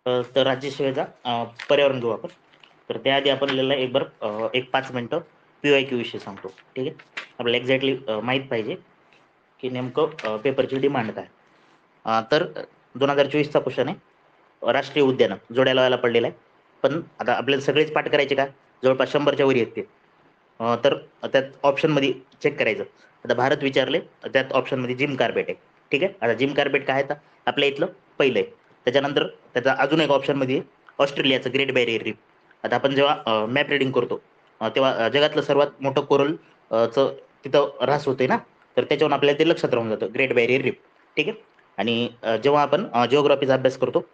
तर राज्यसेवेचा पर्यावरण घेऊ आपण. तर त्याआधी आपल्याला एक 5 मिनिटं PYQ विषयी सांगतो. ठीक आहे. आपल्याला एक्झॅक्टली माहीत पाहिजे की नेमकं पेपरची डिमांड काय. तर 2024चा क्वेश्चन आहे. राष्ट्रीय उद्यानं जोड्या लावायला पडलेला आहे. पण आता आपल्याला सगळेच पाठ करायचे का? जवळपास 100च्या वर आहेत ते. तर त्यात ऑप्शनमध्ये चेक करायचं. आता भारत विचारले, त्यात ऑप्शनमध्ये जिम कार्बेट आहे. ठीक आहे. आता जिम कार्बेट काय आहे? तर आपल्या इथलं पहिलं आहे. त्याच्यानंतर त्याचा अजून एक ऑप्शनमध्ये ऑस्ट्रेलियाचं ग्रेट बॅरियर रीफ. आता आपण जेव्हा मॅप रिडिंग करतो तेव्हा जगातलं सर्वात मोठं कोरल चं तिथं ऱ्हास होते ना, तर त्याच्यावरून आपल्याला ते लक्षात राहून जातं, ग्रेट बॅरियर रीफ. ठीक आहे. आणि जेव्हा आपण जिओग्राफीचा अभ्यास करतो,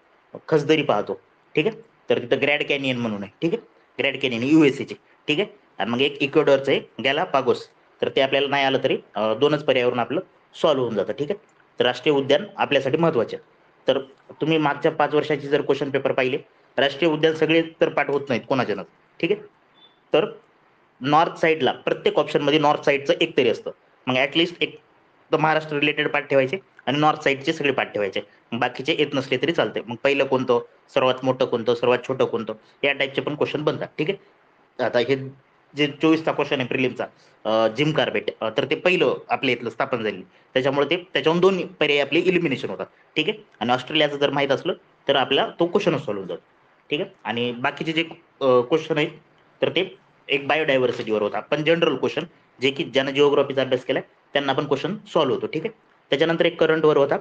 खसदरी पाहतो. ठीक आहे. तर तिथं ग्रँड कॅनियन म्हणून आहे. ठीक आहे. ग्रँड कॅनियन USAचे. ठीक आहे. आणि मग एक इक्वेडॉरचं आहे गॅलापागोस. तर ते आपल्याला नाही आलं तरी दोनच पर्यावरण आपलं सॉल्व्ह होऊन जातं. ठीक आहे. तर राष्ट्रीय उद्यान आपल्यासाठी महत्त्वाचे. तर तुम्ही मागच्या 5 वर्षाची जर क्वेश्चन पेपर पाहिले, राष्ट्रीय उद्यान सगळे तर पाठ होत नाहीत कोणाच्यानं. ठीक आहे. तर नॉर्थ साईडला प्रत्येक ऑप्शनमध्ये नॉर्थ साईडचं एक तरी असतं. मग ॲटलिस्ट एक तर महाराष्ट्र रिलेटेड पाठ ठेवायचे आणि नॉर्थ साईडचे सगळे पाठ ठेवायचे. मग बाकीचे येत नसले तरी चालते. मग पहिलं कोणतं, सर्वात मोठं कोणतं, सर्वात छोटं कोणतं, या टाईपचे पण क्वेश्चन बनतात. ठीक आहे. आता हे जे 24चा क्वेश्चन आहे प्रिलिमचा, जिम कार्बेट, तर ते पहिलं आपल्या इथलं स्थापन झाली. त्याच्यामुळे त्याच्याहून 2 पर्याय आपले इलिमिनेशन होतात. ठीक आहे. आणि ऑस्ट्रेलियाचं जर माहीत असलं तर आपला तो क्वेश्चनच सॉल्व्ह होऊन जातो. ठीक आहे. आणि बाकीचे जे क्वेश्चन आहेत तर ते एक बायोडायव्हर्सिटीवर होता. पण जनरल क्वेश्चन जे की ज्यानं जिओग्राफीचा अभ्यास केलाय त्यांना पण क्वेश्चन सॉल्व्ह होतो. ठीक आहे. त्याच्यानंतर एक करंटवर होता.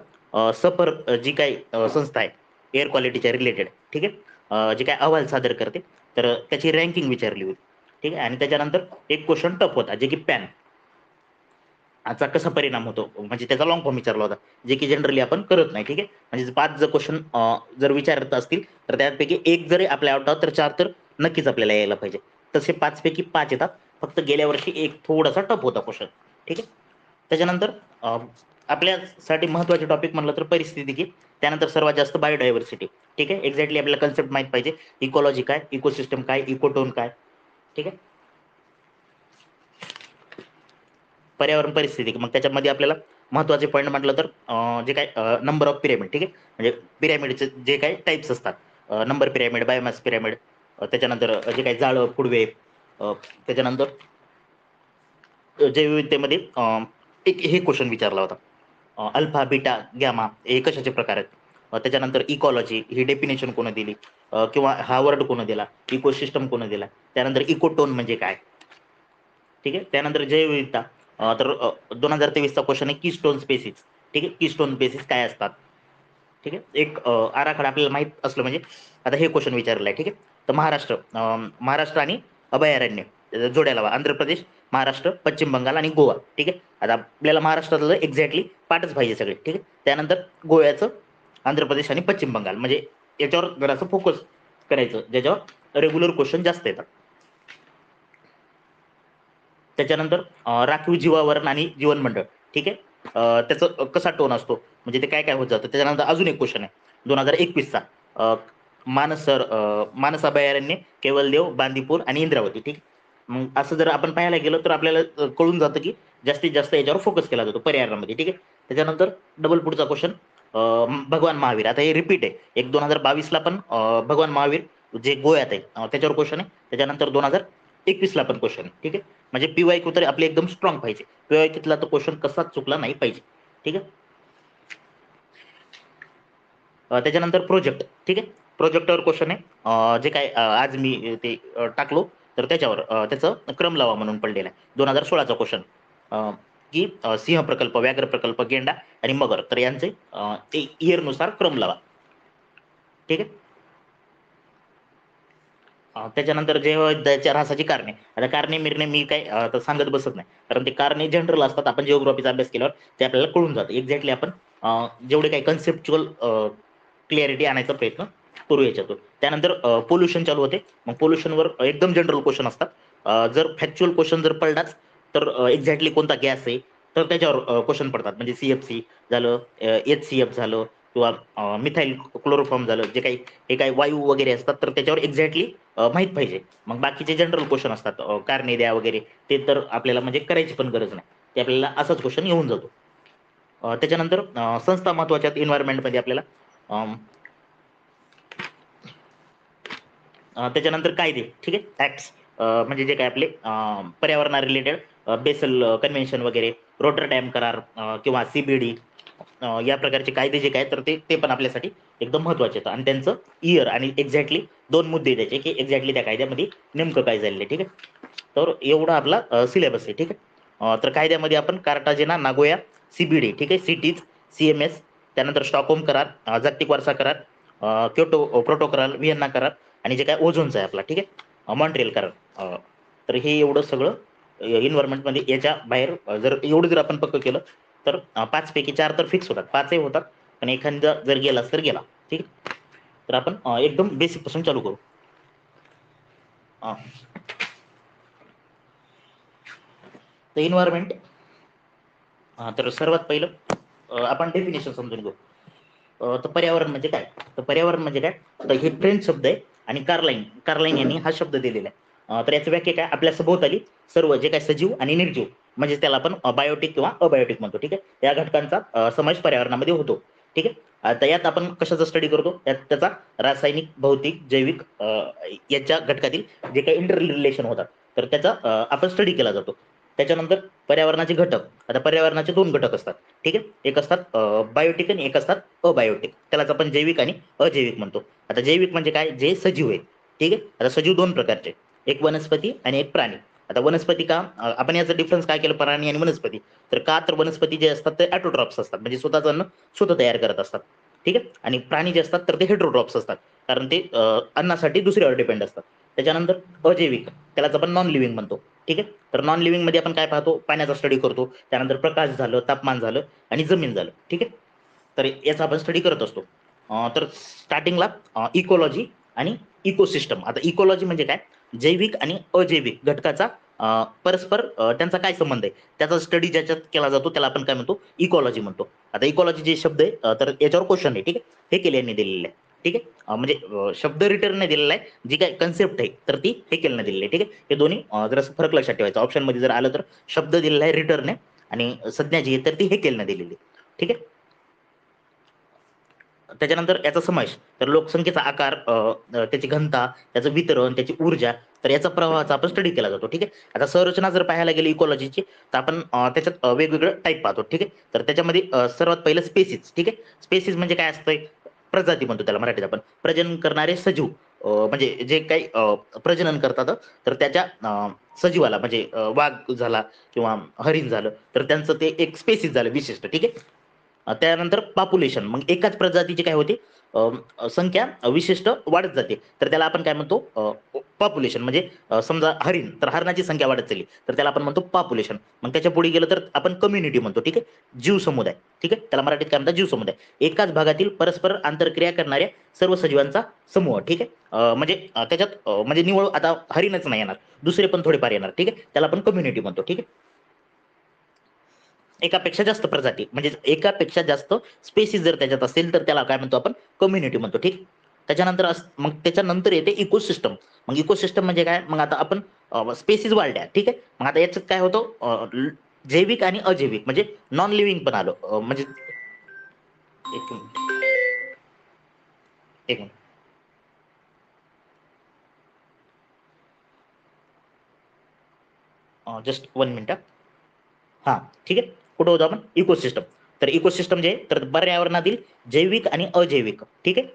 सफर जी काही संस्था आहे एअर क्वालिटीच्या रिलेटेड. ठीक आहे. जे काय अहवाल सादर करते तर त्याची रँकिंग विचारली होती. ठीक आहे. आणि त्याच्यानंतर एक क्वेश्चन टफ होता जे की पॅन याचा कसा परिणाम होतो, म्हणजे त्याचा लॉंग फॉर्म विचारला होता, जे की जनरली आपण करत नाही. ठीक आहे. म्हणजे 5 जर क्वेश्चन जर विचारत असतील तर त्यापैकी एक जरी आपल्या आउट तर 4 तर नक्कीच आपल्याला यायला पाहिजे. तसे 5 पैकी 5 येतात. फक्त गेल्या वर्षी एक थोडासा टफ होता क्वेश्चन. ठीक आहे. त्याच्यानंतर आपल्यासाठी महत्त्वाचे टॉपिक म्हणलं तर परिस्थितिकी, त्यानंतर सर्वात जास्त बायोडायव्हर्सिटी. ठीक आहे. एक्झॅक्टली आपल्याला कन्सेप्ट माहित पाहिजे. इकॉलॉजी काय, इकोसिस्टम काय, इकोटोन काय. ठीक आहे. पर्यावरण परिस्थिती, मग त्याच्यामध्ये आपल्याला महत्त्वाचे पॉईंट म्हटलं तर जे काय नंबर ऑफ पिरॅमिड. ठीक आहे. म्हणजे पिरॅमिडचे जे काही टाईप्स असतात, नंबर पिरॅमिड, बायोमास पिरॅमिड, त्याच्यानंतर जे काही जाळं, फुडवे, त्याच्यानंतर जैवविविधतेमध्ये एक हे क्वेश्चन विचारला होता, अल्फा, बीटा, गॅमा हे कशाचे प्रकार आहेत. त्याच्यानंतर इकॉलॉजी ही डेफिनेशन कोणी दिली, किंवा हा वर्ड कोणी दिला, इकोसिस्टम कोणी दिला, त्यानंतर इकोटोन म्हणजे काय. ठीक आहे. त्यानंतर जैवविविधता, तर 2023चा क्वेश्चन आहे कीस्टोन स्पेसिस. ठीक आहे. कीस्टोन स्पेसिस काय असतात. ठीक आहे. एक आराखडा आपल्याला माहित असलं म्हणजे, आता हे क्वेश्चन विचारलं आहे. ठीक आहे. तर महाराष्ट्र आणि अभयारण्य जोड्या लावा. आंध्र प्रदेश, महाराष्ट्र, पश्चिम बंगाल आणि गोवा. ठीक आहे. आता आपल्याला महाराष्ट्रातलं एक्झॅक्टली पाठच पाहिजे सगळे. ठीक आहे. त्यानंतर गोव्याचं, आंध्र प्रदेश आणि पश्चिम बंगाल, म्हणजे याच्यावर जरासं फोकस करायचं ज्याच्यावर रेग्युलर क्वेश्चन जास्त येतात. त्याच्यानंतर राखीव जीवावरण आणि जीवनमंडळ. ठीक आहे. त्याचं कसा टोन असतो, म्हणजे ते काय काय होत जातं. त्याच्यानंतर अजून एक क्वेश्चन आहे 2021चा, मानस अभयारण्य, केवलदेव, बांदीपूर आणि इंद्रावती. ठीक आहे. मग असं जर आपण पाहायला गेलो तर आपल्याला कळून जातं की जास्तीत जास्त याच्यावर फोकस केला जातो पर्यावरणामध्ये. ठीक आहे. त्याच्यानंतर डबल पुढचा क्वेश्चन, भगवान महावीर. आता हे रिपीट आहे, एक 2022ला पण भगवान महावीर जे गोव्यात आहे त्याच्यावर क्वेश्चन आहे. त्याच्यानंतर 2021ला पण क्वेश्चन आहे. ठीक आहे. म्हणजे PYQ तर आपले एकदम स्ट्रॉंग पाहिजे. PYQतला तो क्वेश्चन कसाच चुकला नाही पाहिजे. ठीक आहे. त्याच्यानंतर प्रोजेक्ट. ठीक आहे. प्रोजेक्टवर क्वेश्चन आहे, जे काय आज मी ते टाकलो तर त्याच्यावर त्याचं क्रम लावा म्हणून पडलेला आहे. 2016चा क्वेश्चन, की सिंह प्रकल्प, व्याघ्र प्रकल्प, गेंडा आणि मगर, तर यांचे इयरनुसार क्रम लावा. ठीक आहे. त्याच्यानंतर त्याच्या ऱ्हासाची कारणे. आता कारणे मिरणे मी काय तर सांगत बसत नाही, कारण ते कारणे जनरल असतात. आपण जिओग्राफीचा अभ्यास केल्यावर ते आपल्याला कळून जातं. एक्झॅक्टली आपण जेवढे काही कन्सेप्च्युअल क्लिअरिटी आणायचा प्रयत्न करू याच्यातून. त्यानंतर पोल्युशन चालू होते. मग पोल्युशनवर एकदम जनरल क्वेश्चन असतात. जर फॅक्च्युअल क्वेश्चन जर पडलाच तर एक्झॅक्टली कोणता गॅस आहे तर त्याच्यावर क्वेश्चन पडतात. म्हणजे CFC झालं, HCF झालं, किंवा मिथाईल क्लोरोफॉर्म झालं, जे काही हे काही वायू वगैरे असतात तर त्याच्यावर एक्झॅक्टली माहीत पाहिजे. मग बाकीचे जनरल क्वेश्चन असतात, कारणे द्या वगैरे, ते तर आपल्याला म्हणजे करायची पण गरज नाही, ते आपल्याला असाच क्वेश्चन येऊन जातो. त्याच्यानंतर संस्था महत्वाच्या आहेत एन्व्हायरमेंटमध्ये आपल्याला. त्याच्यानंतर कायदे, ठीक आहे, ऍक्ट्स, म्हणजे जे काय आपले पर्यावरणा रिलेटेड बेसल कन्व्हेन्शन वगैरे, रोटरडॅम करार किंवा सीबीडी, या प्रकारचे कायदे जे काय तर ते पण आपल्यासाठी एकदम महत्त्वाचे आहेत. आणि त्यांचं इयर आणि एक्झॅक्टली 2 मुद्दे त्याचे की एक्झॅक्टली त्या कायद्यामध्ये नेमकं काय झालेलं आहे. ठीक आहे, तर एवढा आपला सिलेबस आहे. ठीक आहे, तर कायद्यामध्ये आपण कार्टाजेना, नागोया, सीबीडी, ठीक आहे, सिटीज, सीएमएस, त्यानंतर स्टॉकहोम करार, जागतिक वारसा करार, क्योटो प्रोटोकॉल, व्हिएन्ना करार, आणि जे काय ओझोनचं आहे आपला, ठीक आहे, मॉन्ट्रियल करार. तर हे एवढं सगळं इन्व्हायरमेंटमध्ये याच्या बाहेर जर एवढं जर आपण पक्क केलं तर 5 पैकी 4 तर फिक्स होतात, 5ही होतात, पण एखादा जर गेलाच तर गेला. ठीक आहे, तर आपण एकदम बेसिक पासून चालू करू. तर इन्व्हायरमेंट, तर सर्वात पहिलं आपण डेफिनेशन समजून घेऊ. तर पर्यावरण म्हणजे काय, तर पर्यावरण म्हणजे काय, तर हे फ्रेंच शब्द आहे आणि कार्लाईन यांनी हा शब्द दिलेला आहे. तर याची व्याख्या काय, आपल्या सभोवताली सर्व जे काय सजीव आणि निर्जीव, म्हणजे त्याला आपण बायोटिक किंवा अबायोटिक म्हणतो. ठीक आहे, या घटकांचा समावेश पर्यावरणामध्ये होतो. ठीक आहे, आता यात आपण कशाचा स्टडी करतो, त्यात त्याचा रासायनिक, भौतिक, जैविक याच्या घटकातील जे काही इंटर रिलेशन होतात तर त्याचा आपण स्टडी केला जातो. त्याच्यानंतर पर्यावरणाचे घटक, आता पर्यावरणाचे 2 घटक असतात. ठीक आहे, एक असतात बायोटिक आणि एक असतात अबायोटिक, त्यालाच आपण जैविक आणि अजैविक म्हणतो. आता जैविक म्हणजे काय, जे सजीव आहे. ठीक आहे, आता सजीव 2 प्रकारचे, एक वनस्पती आणि एक प्राणी. आता वनस्पती का, आपण याचा डिफरन्स काय केलं प्राणी आणि वनस्पती, तर का तर वनस्पती जे असतात ते ॲटोट्रॉप्स असतात, म्हणजे स्वतःचं अन्न स्वतः तयार करत असतात. ठीक आहे, आणि प्राणी जे असतात तर ते हेट्रोट्रॉप्स असतात, कारण ते अन्नासाठी दुसऱ्यावर डिपेंड असतात. त्याच्यानंतर अजैविक, त्यालाच आपण नॉन लिव्हिंग म्हणतो. ठीक आहे, तर नॉन लिव्हिंग मध्ये आपण काय पाहतो, पाण्याचा स्टडी करतो, त्यानंतर प्रकाश झालं, तापमान झालं आणि जमीन झालं. ठीक आहे, तर याचा आपण स्टडी करत असतो. तर स्टार्टिंगला इकॉलॉजी आणि इकोसिस्टम. आता इकॉलॉजी म्हणजे काय, जैविक आणि अजैविक घटकाचा परस्पर त्यांचा काय संबंध आहे त्याचा स्टडी ज्याच्यात केला जातो त्याला आपण काय म्हणतो, इकॉलॉजी म्हणतो. आता इकॉलॉजी जे शब्द आहे तर याच्यावर क्वेश्चन आहे. ठीक आहे, हे केले यांनी दिलेलं आहे. ठीक आहे, म्हणजे शब्द रिटर्न नाही दिलेला आहे, जी काय कन्सेप्ट आहे तर ती हे केलं नाही दिलेली आहे. ठीक आहे, हे दोन्ही जर फरक लक्षात ठेवायचा, ऑप्शन मध्ये जर आलं तर शब्द दिलेला आहे रिटर्न आहे आणि संज्ञा जी आहे तर ती हे केलं नाही दिलेली. ठीक आहे, त्याच्यानंतर याचा समावेश, तर लोकसंख्येचा आकार, त्याची घनता, त्याचं वितरण, त्याची ऊर्जा, तर याचा प्रवाहाचा आपण स्टडी केला जातो. ठीक आहे, आता संरचना जर पाहायला गेली इकॉलॉजीची तर आपण त्याच्यात वेगवेगळं टाईप पाहतो. ठीक आहे, तर त्याच्यामध्ये सर्वात पहिलं स्पेसिस. ठीक आहे, स्पेसिस म्हणजे काय असतंय, प्रजाती म्हणतो त्याला मराठीत आपण, प्रजनन करणारे सजीव, म्हणजे जे काही प्रजनन करतात तर त्याच्या सजीवाला म्हणजे वाघ झाला किंवा हरिण झालं तर त्यांचं ते एक स्पेसिस झालं विशिष्ट. ठीक आहे, त्यानंतर पॉप्युलेशन, मग एकाच प्रजातीची काय होते संख्या विशिष्ट वाढत जाते तर त्याला आपण काय म्हणतो, पॉप्युलेशन. म्हणजे समजा हरिण तर हरणाची संख्या वाढत चालली तर त्याला आपण म्हणतो पॉप्युलेशन. मग त्याच्या पुढे गेलं तर आपण कम्युनिटी म्हणतो. ठीक आहे, जीव समुदाय. ठीक आहे, त्याला मराठीत काय म्हणतात, जीव समुदाय, एकाच भागातील परस्पर आंतरक्रिया करणाऱ्या सर्व सजीवांचा समूह. ठीक आहे, म्हणजे त्याच्यात म्हणजे निवळ आता हरिणच नाही येणार, दुसरे पण थोडेफार येणार. ठीक आहे, त्याला आपण कम्युनिटी म्हणतो. ठीक आहे, एकापेक्षा जास्त प्रजाती म्हणजे एकापेक्षा जास्त स्पेसिस जर त्याच्यात असेल तर त्याला काय म्हणतो आपण, कम्युनिटी म्हणतो. ठीक, त्याच्यानंतर मग त्याच्यानंतर येते इकोसिस्टम. मग इकोसिस्टम म्हणजे काय, मग आता आपण स्पेसिस वाढल्या. ठीक आहे, मग आता याच्यात काय होतं, जैविक आणि अजैविक म्हणजे नॉन लिव्हिंग पण आलं, म्हणजे एक मिनिट, एक मिनिट, जस्ट 1 मिनिट. हां, ठीक आहे, कुठं होतो आपण, इकोसिस्टम. तर इकोसिस्टम जे आहे तर पर्यावरणातील जैविक आणि अजैविक. ठीक आहे,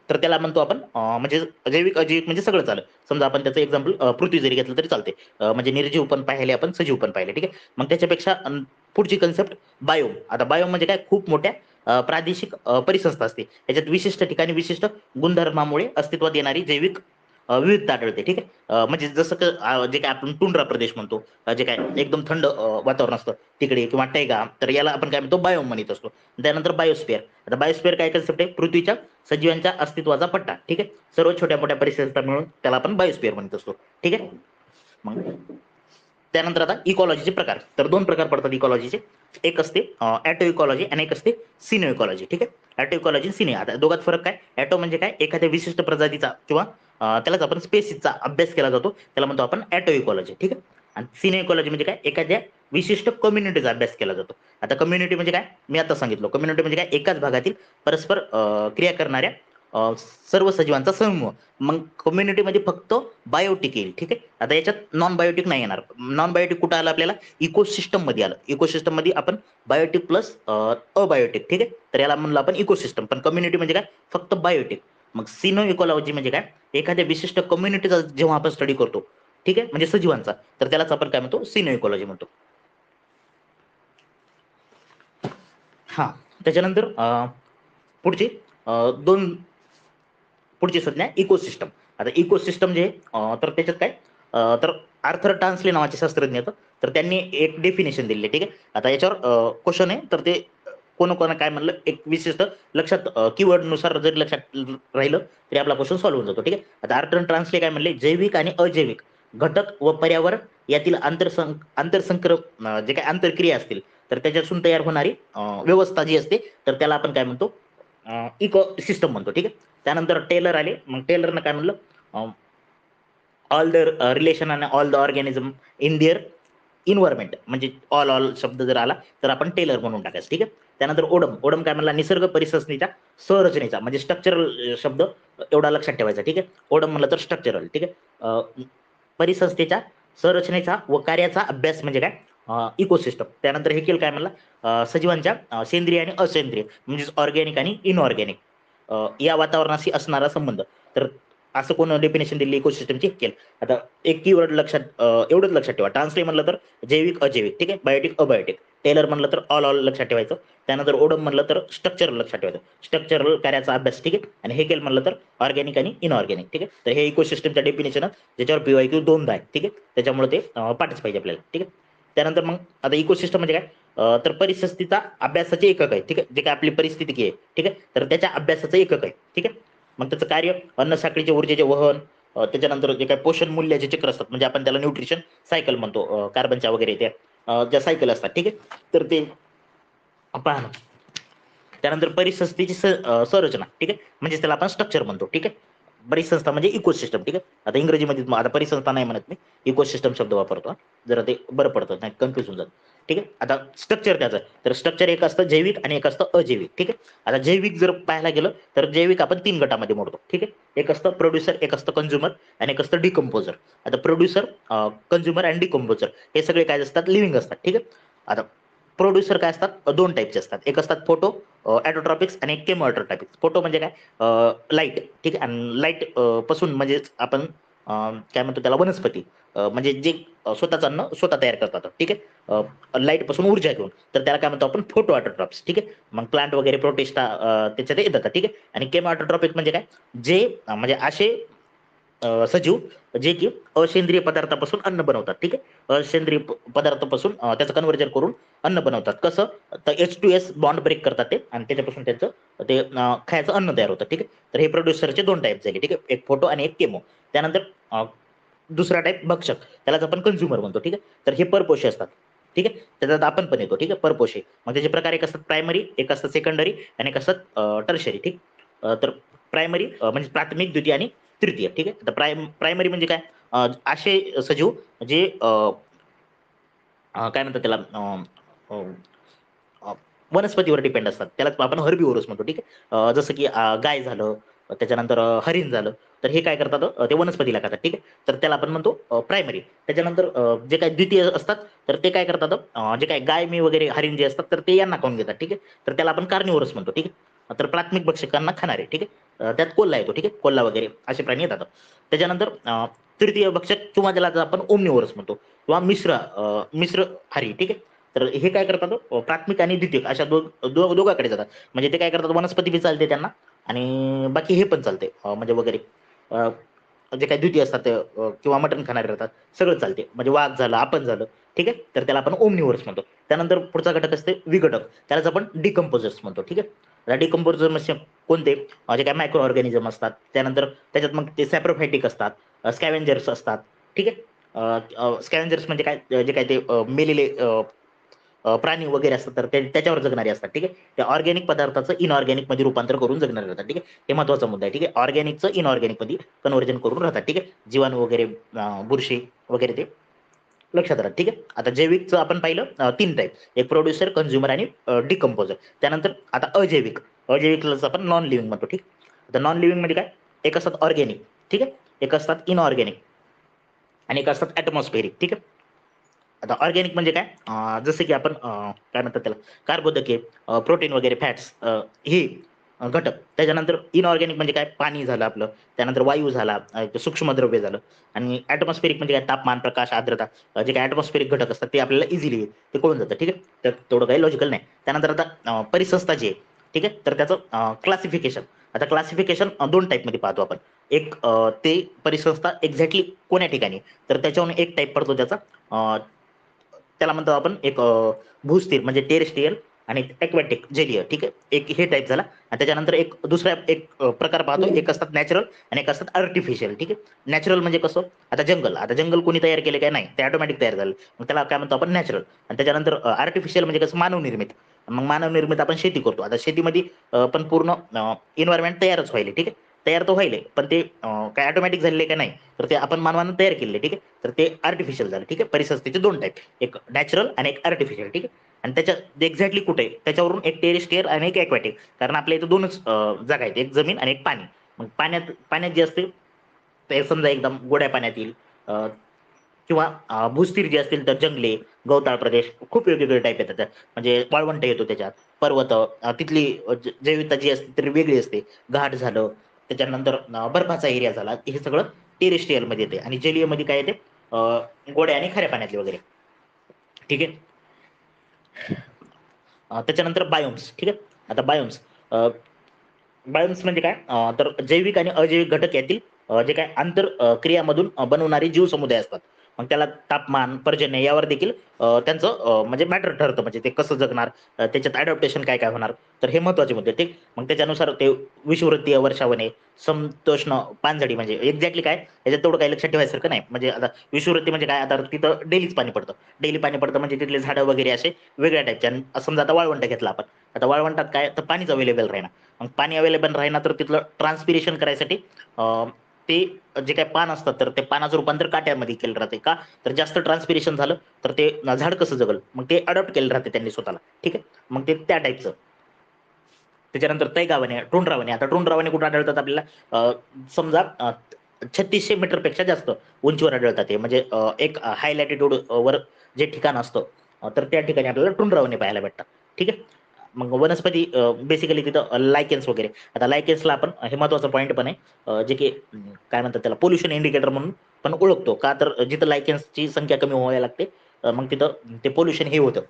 तर त्याला म्हणतो आपण म्हणजे जैविक अजैविक म्हणजे सगळं चालं. समजा आपण त्याचं एक्झाम्पल पृथ्वी जरी घेतलं तरी चालते, म्हणजे निर्जीव पण पाहिले आपण, सजीव पण पाहिले. ठीक आहे, मग त्याच्यापेक्षा पुढची कन्सेप्ट बायोम. आता बायोम म्हणजे काय, खूप मोठ्या प्रादेशिक परिसंस्था असते, त्याच्यात विशिष्ट ठिकाणी विशिष्ट गुणधर्मामुळे अस्तित्वात येणारी जैविक विविधता आढळते. ठीक आहे, म्हणजे जसं जे काय आपण टुंड्रा प्रदेश म्हणतो, जे काय एकदम थंड वातावरण असतं तिकडे, किंवा टैगा, तर याला आपण काय म्हणतो, बायोम म्हणत असतो. त्यानंतर बायोस्फिअर. आता बायोस्फिअर काय कन्सेप्ट आहे, पृथ्वीच्या सजीवांच्या अस्तित्वाचा पट्टा. ठीक आहे, सर्व छोट्या मोठ्या परिसंस्था मिळून त्याला आपण बायोस्फिअर म्हणत असतो. ठीक आहे, मग त्यानंतर आता इकॉलॉजीचे प्रकार, तर 2 प्रकार पडतात इकॉलॉजीचे, एक असते ॲटो इकॉलॉजी आणि एक असते सिनो इकॉलॉजी. ठीक आहे, ॲटो इकॉलॉजी, सिने, आता दोघात फरक काय, ॲटो म्हणजे काय, एखाद्या विशिष्ट प्रजातीचा किंवा त्यालाच आपण स्पेसिसचा अभ्यास केला जातो, त्याला म्हणतो आपण ॲटो इकॉलॉजी. ठीक आहे, आणि सिने इकॉलॉजी म्हणजे काय, एखाद्या विशिष्ट कम्युनिटीचा अभ्यास केला जातो. आता कम्युनिटी म्हणजे काय, मी आता सांगितलं, कम्युनिटी म्हणजे काय, एकाच भागातील परस्पर क्रिया करणाऱ्या सर्व सजीवांचा समूह. मग कम्युनिटीमध्ये फक्त बायोटिक येईल. ठीक आहे. आता याच्यात नॉन बायोटिक नाही येणार. नॉन बायोटिक कुठं आलं आपल्याला? इकोसिस्टम मध्ये आलं. इकोसिस्टम मध्ये आपण बायोटिक प्लस अबायोटिक. ठीक आहे. तर याला म्हणलं आपण इकोसिस्टम. पण कम्युनिटी म्हणजे काय? फक्त बायोटिक. मग सिनो इकॉलॉजी म्हणजे काय? एखाद्या विशिष्ट कम्युनिटीचा जेव्हा आपण स्टडी करतो, ठीक आहे, म्हणजे सजीवांचा, तर त्यालाच आपण काय म्हणतो? सिनो इकॉलॉजी म्हणतो. हा. त्याच्यानंतर पुढची दोन पुढची संज्ञा इकोसिस्टम. आता इकोसिस्टम जे तर त्याच्यात काय तर आर्थर टान्सले नावाचे शास्त्रज्ञ आहेत. तर त्यांनी एक डेफिनेशन दिली. ठीक आहे. आता याच्यावर क्वेश्चन आहे, तर ते कोणा काय म्हणलं एक विशिष्ट लक्षात कीवर्ड नुसार जरी लक्षात राहिलं तरी आपला क्वेश्चन सॉल्व्ह होऊन जातो. ठीक आहे. आता आर्थर ट्रान्सले काय म्हणले? जैविक आणि अजैविक घटक व पर्यावरण यातील आंतरसंक्र जे काही आंतरक्रिया असतील तर त्याच्यातून तयार होणारी व्यवस्था जी असते तर त्याला आपण काय म्हणतो? इको सिस्टम म्हणतो. ठीक आहे. त्यानंतर टेलर आले. मग टेलरनं काय म्हणलं? ऑल द रिलेशन आणि all the organism in their environment, म्हणजे ऑल शब्द जर आला तर आपण टेलर म्हणून टाकायचं. ठीक आहे. त्यानंतर ओडम. ओडम काय म्हणला? निसर्ग परिसंस्थेच्या संरचनेचा, म्हणजे स्ट्रक्चरल शब्द एवढा लक्षात ठेवायचा. ठीक आहे. ओडम म्हणलं तर स्ट्रक्चरल. ठीक आहे. परिसंस्थेच्या संरचनेचा व कार्याचा अभ्यास म्हणजे काय? इकोसिस्टम. त्यानंतर हे केलं काय म्हणला? सजीवांच्या सेंद्रिय आणि असेंद्रिय म्हणजे ऑर्गॅनिक आणि इनऑर्गॅनिक या वातावरणाशी असणारा संबंध. तर असं कोण डेफिनेशन दिली इकोसिस्टमची? केलं. आता एक कीवर्ड लक्षात एवढंच लक्षात ठेवा. ट्रान्सले म्हणलं तर जैविक अजैविक. ठीक आहे. Biotique abiotic. टेलर म्हणलं तर ऑल लक्षात ठेवायचं. त्यानंतर ओडम म्हणलं तर स्ट्रक्चरल लक्षात ठेवायचं. स्ट्रक्चरल कार्याचा अभ्यास. ठीक आहे. आणि हे केलं म्हणलं तर ऑर्गॅनिक आणि इनऑर्गॅनिक. ठीक आहे. तर हे इकोसिस्टमच्या डेफिनेशन ज्याच्यावर PYQ दोनदा आहे. ठीक आहे. त्याच्यामुळे ते पाठच पाहिजे आपल्याला. ठीक आहे. त्यानंतर मग आता इकोसिस्टम म्हणजे काय? तर परिस्थितीचा अभ्यासाचे एकक आहे. ठीक आहे. जे काय आपली परिस्थिती आहे. ठीक आहे. तर त्याच्या अभ्यासाचं एकक आहे. ठीक आहे. मग त्याचं कार्य अन्न साखळीचे ऊर्जेचे वहन, त्याच्यानंतर जे काही पोषण मूल्याचे चक्र असतात म्हणजे आपण त्याला न्यूट्रिशन सायकल म्हणतो. कार्बनच्या वगैरे त्या ज्या सायकल असतात. ठीक आहे. तर ते पहा ना. त्यानंतर परिसंस्थेची संरचना. ठीक आहे. म्हणजे त्याला आपण स्ट्रक्चर म्हणतो. ठीक आहे. परिसंस्था म्हणजे इकोसिस्टम. ठीक आहे. आता इंग्रजीमध्ये आता परिसंस्था नाही म्हणत मी, इकोसिस्टम शब्द वापरतो. जरा ते बरं पडतं, नाही कन्फ्युज होऊन जातं. ठीक आहे. आता स्ट्रक्चर त्याचं, तर स्ट्रक्चर एक असतं जैविक आणि एक असतं अजैविक. ठीक आहे. आता जैविक जर पाहायला गेलं तर जैविक आपण 3 गटामध्ये मोडतो. ठीक आहे. एक असतं प्रोड्युसर, एक असतं कंझ्युमर आणि एक असतं डिकम्पोजर. आता प्रोड्युसर, कंझ्युमर आणि डिकम्पोजर हे सगळे काय असतात? लिव्हिंग असतात. ठीक आहे. आता प्रोड्युसर काय असतात? दोन टाईपचे असतात. एक असतात फोटो ऑटोट्रॉपिक्स आणि एक केमो ऑटोट्रॉपिक्स. फोटो म्हणजे काय? लाईट. ठीक आहे. आणि लाईट पासून म्हणजे आपण काय म्हणतो त्याला? वनस्पती म्हणजे जे स्वतःच अन्न स्वतः तयार करतात. ठीक आहे. लाईट पासून ऊर्जा घेऊन, तर त्याला काय म्हणतो आपण? Photo autotrophs. ठीक आहे. मग प्लांट वगैरे प्रोटिस्टा त्याच्यात येतात. ठीक आहे. आणि केमो ऑटोट्रॉपिक म्हणजे काय? जे म्हणजे असे सजीव जे की असेंद्रिय पदार्थापासून अन्न बनवतात. ठीक आहे. असेंद्रिय पदार्थापासून त्याचं कन्व्हर्जन करून अन्न बनवतात. कसं? तर H2S बॉन्ड ब्रेक करतात ते आणि त्याच्यापासून त्यांचं ते खायचं अन्न तयार होतं. ठीक आहे. तर हे प्रोड्युसरचे दोन टाईप झाले. ठीक आहे. एक फोटो आणि एक केमो. त्यानंतर दुसरा टाईप भक्षक, त्यालाच आपण कंझ्युमर म्हणतो. ठीक आहे. तर हे परपोषी असतात. ठीक आहे. त्याच्यात आपण पण येतो. ठीक आहे. परपोषी मग त्याचे प्रकार एक असतात प्रायमरी, एक असतात सेकंडरी आणि एक असतात टर्शरी. ठीक. तर प्रायमरी म्हणजे प्राथमिक, द्वितीय आणि तृतीय. ठीक आहे. तर प्रायमरी म्हणजे काय? असे सजीव जे काय म्हणतात त्याला? अ, अ, वनस्पतीवर डिपेंड असतात. त्याला आपण हर्बिव्हरस म्हणतो. ठीक आहे. जसं की गाय झालं, त्याच्यानंतर हरिण झालं, तर हे काय करतात? ते वनस्पतीला खातात. ठीक आहे. तर त्याला आपण म्हणतो प्रायमरी. त्याच्यानंतर जे काही द्वितीय असतात तर ते काय करतात? जे काही गाय मी वगैरे हरिण जे असतात तर ते यांना खाऊन घेतात. ठीक आहे. तर त्याला आपण कार्निव्हरस म्हणतो. ठीक आहे. तर प्राथमिक भक्षकांना खाणारे. ठीक आहे. त्यात कोल्हा येतो. ठीक आहे. कोल्हा वगैरे असे प्राणी येतात. त्याच्यानंतर तृतीय भक्षक किंवा ज्याला आपण ओमनिव्हरस म्हणतो किंवा मिश्र हारी. ठीक आहे. तर हे काय करतात? प्राथमिक आणि द्वितीय अशा दोघांकडे जातात. म्हणजे ते काय करतात? वनस्पती बी चालते त्यांना आणि बाकी हे पण चालते म्हणजे वगैरे जे काही द्वितीय असतात ते किंवा मटण खाणारे राहतात, सगळं चालते. म्हणजे वाघ झालं, आपण झालं. ठीक आहे. तर त्याला आपण ओमनिव्हरस म्हणतो. त्यानंतर पुढचा घटक असते विघटक, त्यालाच आपण डिकम्पोजर्स म्हणतो. ठीक आहे. आता डिकम्पोजर म्हणजे कोणते? जे काही मायक्रो ऑर्गॅनिझम असतात. त्यानंतर त्याच्यात मग ते सॅप्रोफायटिक असतात, स्कॅव्हेंजर्स असतात. ठीक आहे. स्कॅव्हेंजर्स म्हणजे काय? जे काय ते मेलेले प्राणी वगैरे असतात तर त्याच्यावर जगणारे असतात. ठीक आहे. त्या ऑर्गॅनिक पदार्थाचं इनऑर्गॅनिक मध्ये रूपांतर करून जगणारे राहतात. ठीक आहे. हे महत्वाचा मुद्दा आहे. ठीक आहे. ऑर्गॅनिकचं इनऑर्गॅनिक मध्ये कन्व्हर्जन करून राहतात. ठीक आहे. जीवाणू वगैरे बुरशी वगैरे ते लक्षात राहतात. ठीक आहे. आता जैविकचं आपण पाहिलं 3 टाईप, एक प्रोड्युसर, कंझ्युमर आणि डिकम्पोजर. त्यानंतर आता अजैविक, अजैविकलाच आपण नॉन लिव्हिंग म्हणतो. ठीक. आता नॉन लिव्हिंग म्हणजे काय, एक असतात ऑर्गॅनिक, ठीक आहे, एक असतात इनऑर्गॅनिक आणि एक असतात ॲटमॉस्फेरिक, ठीक आहे. आता ऑर्गॅनिक म्हणजे काय, जसं की आपण काय म्हणतात त्याला, कार्बोदके, प्रोटीन वगैरे, फॅट्स, हे घटक. त्याच्यानंतर इनऑर्गॅनिक म्हणजे काय, पाणी झालं आपलं, त्यानंतर वायू झाला, सूक्ष्मद्रव्य झालं. आणि ॲटमॉस्फेरिक म्हणजे काय, तापमान, प्रकाश, आर्द्रता, जे काय ॲटमॉस्फेरिक घटक असतात ते आपल्याला इझिली ते कळून जातं, ठीक आहे. तर तेवढं काही लॉजिकल नाही. त्यानंतर आता परिसंस्था जी आहे, ठीक आहे, तर त्याचं क्लासिफिकेशन. आता क्लासिफिकेशन दोन टाईपमध्ये पाहतो आपण. एक ते परिसंस्था एक्झॅक्टली कोण्या ठिकाणी, तर त्याच्यावरून एक टाईप पडतो त्याचा, त्याला म्हणतो आपण एक भूस्थिर म्हणजे टेरेस्ट्रियल आणि एक्वॅटिक जलीय, ठीक आहे. एक हे टाईप झाला. आणि त्याच्यानंतर एक दुसरा एक प्रकार पाहतो, एक असतात नॅचरल आणि एक असतात आर्टिफिशियल, ठीक आहे. नॅचरल म्हणजे कसं, आता जंगल कोणी तयार केले काय, नाही, ते ऑटोमॅटिक तयार झालं, मग त्याला काय म्हणतो आपण, नॅचरल. आणि त्याच्यानंतर आर्टिफिशियल म्हणजे कसं, मानव निर्मित. मग मानव निर्मित आपण शेती करतो, आता शेतीमध्ये पण पूर्ण एन्व्हायरमेंट तयारच व्हायले, ठीक आहे, तयार तर व्हायले, पण ते काय ऑटोमॅटिक झालेले का नाही, तर ते आपण मानवानं तयार केलेले, ठीक आहे. तर ते आर्टिफिशियल झालं, ठीक आहे. परिसंस्थेचे दोन टाईप, एक नॅचरल आणि एक आर्टिफिशियल, ठीक आहे. आणि त्याच्यात एक्झॅक्टली कुठे आहे, त्याच्यावरून एक टेरेस्ट्रियल आणि एक ॲक्वॅटिक, कारण आपल्या इथं दोनच जागा आहेत, एक जमीन आणि एक पाणी. मग पाण्यात पाण्यात जे असते ते समजा एकदम गोड्या पाण्यात येईल, किंवा भूस्थिर जे असतील तर जंगले, गवताळ प्रदेश, खूप वेगवेगळे टाईप येतात त्यात. म्हणजे वाळवंट येतो त्याच्यात, पर्वत, तिथली जैविकता जी असते ती वेगळी असते, घाट झालं, त्याच्यानंतर बर्फाचा एरिया झाला, हे सगळं टेरेस्ट्रियल मध्ये येते. आणि जलीय मध्ये काय येते, गोड्या आणि खाऱ्या पाण्यातले वगैरे, ठीक आहे. त्याच्यानंतर बायोम्स, ठीक आहे. आता बायोम्स, बायोम्स म्हणजे काय, तर जैविक आणि अजैविक घटक यातील जे काय आंतर क्रियामधून बनवणारी जीवसमुदाय असतात. मग त्याला तापमान, पर्जन्य यावर देखील त्यांचं म्हणजे मॅटर ठरतं, म्हणजे ते कसं जगणार, त्याच्यात अडॅप्टेशन काय काय होणार. तर हे महत्वाचे मुद्दे, ठीक. मग त्याच्यानुसार ते विषुववृत्तीय वर्षावने, समतोष्ण पानझडी, म्हणजे एक्झॅक्टली काय याच्यात तेवढं काही लक्षात ठेवायसारखं नाही. म्हणजे आता विषुववृत्ती म्हणजे काय, आता तिथं डेलीच पाणी पडतं, डेली पाणी पडतं, म्हणजे तिथले झाडं वगैरे असे वेगळ्या टाईपचे. आणि समजा आता वाळवंट घेतला आपण, आता वाळवंटात काय, तर पाणीच अवेलेबल राहीना. मग पाणी अवेलेबल राहीना तर तिथलं ट्रान्सपिरेशन करायसाठी ते जे काही पान असतात तर ते पानाचं रूपांतर काट्यामध्ये केलं राहते का, तर जास्त ट्रान्सपिरेशन झालं तर ते झाड कसं जगल, मग ते अडॉप्ट केलं राहते त्यांनी स्वतःला, ठीक आहे. मग ते त्या टाईपचं. त्याच्यानंतर तैगावणे, टुंड्रावणे. आता टुंड्रावणे कुठे आढळतात आपल्याला, समजा 3600 मीटरपेक्षा जास्त उंचीवर आढळतात ते, म्हणजे एक हाय लॅटिट्यूड वर जे ठिकाण असतं, तर त्या ठिकाणी आपल्याला टुंड्रावणे पाहायला भेटतात, ठीक आहे. मग वनस्पती बेसिकली तिथं लायकेन्स वगैरे. आता लायकेन्सला आपण हे महत्वाचं पॉईंट पण आहे, जे की काय म्हणतात त्याला, पोल्युशन इंडिकेटर म्हणून पण ओळखतो का, तर जिथं लायकेन्सची संख्या कमी व्हायला लागते, मग तिथं ते पोल्युशन हे होतं,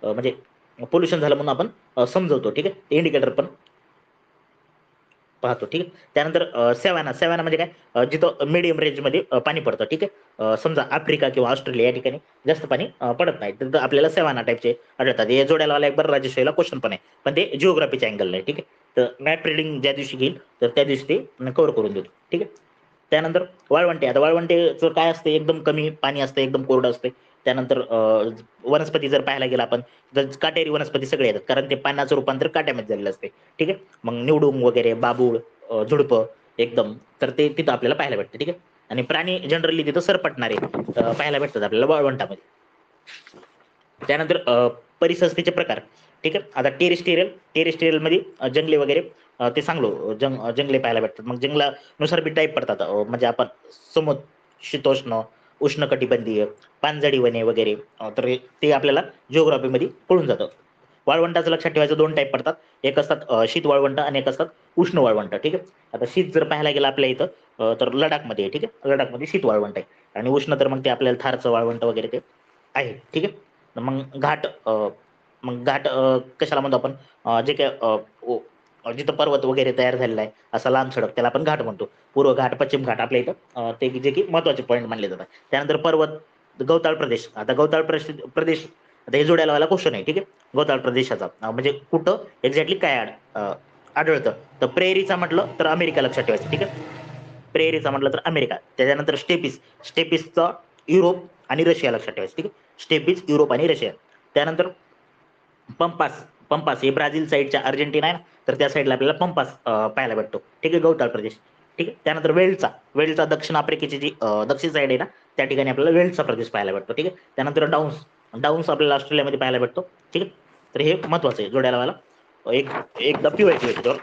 म्हणजे पोल्युशन झालं म्हणून आपण समजवतो, ठीक आहे. इंडिकेटर पण पाहतो, ठीक आहे. त्यानंतर सेवाना, सेवाना म्हणजे काय, जिथं मीडियम रेंजमध्ये पाणी पडतं, ठीक आहे. समजा आफ्रिका किंवा ऑस्ट्रेलिया या ठिकाणी जास्त पाणी पडत नाही, तिथं आपल्याला सेवाना टाईपचे आढळतात. हे जोड्याला वाला एक बरं राजेश्वरीला क्वेश्चन पण आहे, पण ते जिओग्राफीच्या अँगल आहे, ठीक आहे. तर मॅप रिडिंग ज्या दिवशी घेईल तर त्या दिवशी ते कव्हर करून देतो, ठीक आहे. त्यानंतर वाळवंटे. आता वाळवंटेचं काय असते, एकदम कमी पाणी असते, एकदम कोरडं असते. त्यानंतर वनस्पती जर पाहायला गेला आपण, तर काटेरी वनस्पती सगळे येतात, कारण ते पाण्याचं रूपांतर काट्यामध्ये झालेलं असते, ठीक आहे. मग निवडुंग वगैरे, बाबूळ, झुडपं एकदम, तर ते तिथं आपल्याला पाहायला भेटतं, ठीक आहे. आणि प्राणी जनरली तिथं सरपटणारे पाहायला भेटतात आपल्याला वाळवंटामध्ये. त्यानंतर परिसंस्थेचे प्रकार, ठीक आहे. आता टेरेस्ट्रियल, टेरेस्ट्रियल मध्ये जंगले वगैरे, ते सांगलो, जंगले पाहायला भेटतात. मग जंगलानुसार बी टाईप पडतात, म्हणजे आपण समशीतोष्ण, उष्णकटिबंधीय, पानझडी वने वगैरे, तर ते आपल्याला जिओग्राफीमध्ये कळून जातं. वाळवंटाचं लक्षात ठेवायचं, दोन टाईप पडतात, एक असतात शीत वाळवंट आणि एक असतात उष्ण वाळवंट, ठीक आहे. आता शीत जर पाहायला गेलं आपल्या इथं, तर लडाखमध्ये आहे, ठीक आहे. लडाखमध्ये शीत वाळवंट आहे. आणि उष्ण तर मग ते आपल्याला थारचं वाळवंट वगैरे ते आहे, ठीक आहे. मग घाट, मग घाट कशाला म्हणतो आपण, जे काय जिथं पर्वत वगैरे तयार झालेला आहे असा लांब सडक, त्याला आपण घाट म्हणतो. पूर्व घाट, पश्चिम घाट आपल्या इथं ते जे की महत्वाचे पॉईंट मानले जातात. त्यानंतर पर्वत, गवताळ प्रदेश. आता गवताळ प्रदेश, आता हे जोड्याला वाला क्वेश्चन आहे, ठीक आहे. गवताळ प्रदेशाचा म्हणजे कुठं एक्झॅक्टली काय आढळतं, तर प्रेरीचा म्हटलं तर अमेरिका लक्षात ठेवायचं, ठीक आहे. प्रेरीचा म्हटलं तर अमेरिका. त्याच्यानंतर स्टेपिस, स्टेपिसचा युरोप आणि रशिया लक्षात ठेवायचं, ठीक आहे. स्टेपिस, युरोप आणि रशिया. त्यानंतर पंपास, पंपास हे ब्राझील साईडच्या अर्जेंटिना आहे ना, तर त्या साईडला आपल्याला पंपास पाहायला भेटतो, ठीक आहे. गवताळ प्रदेश, ठीक आहे. त्यानंतर वेल्डचा, वेल्डचा दक्षिण आफ्रिकेची जी दक्षिण साईड आहे ना, त्या ठिकाणी आपल्याला वेल्डचा प्रदेश पाहायला भेटतो, ठीक आहे. त्यानंतर डाऊन्स, डाऊन्स आपल्याला ऑस्ट्रेलियामध्ये पाहायला भेटतो, ठीक आहे. तर हे महत्वाचं आहे जोड्याला मला, एक एकदा पिवायची त्याच्यावर,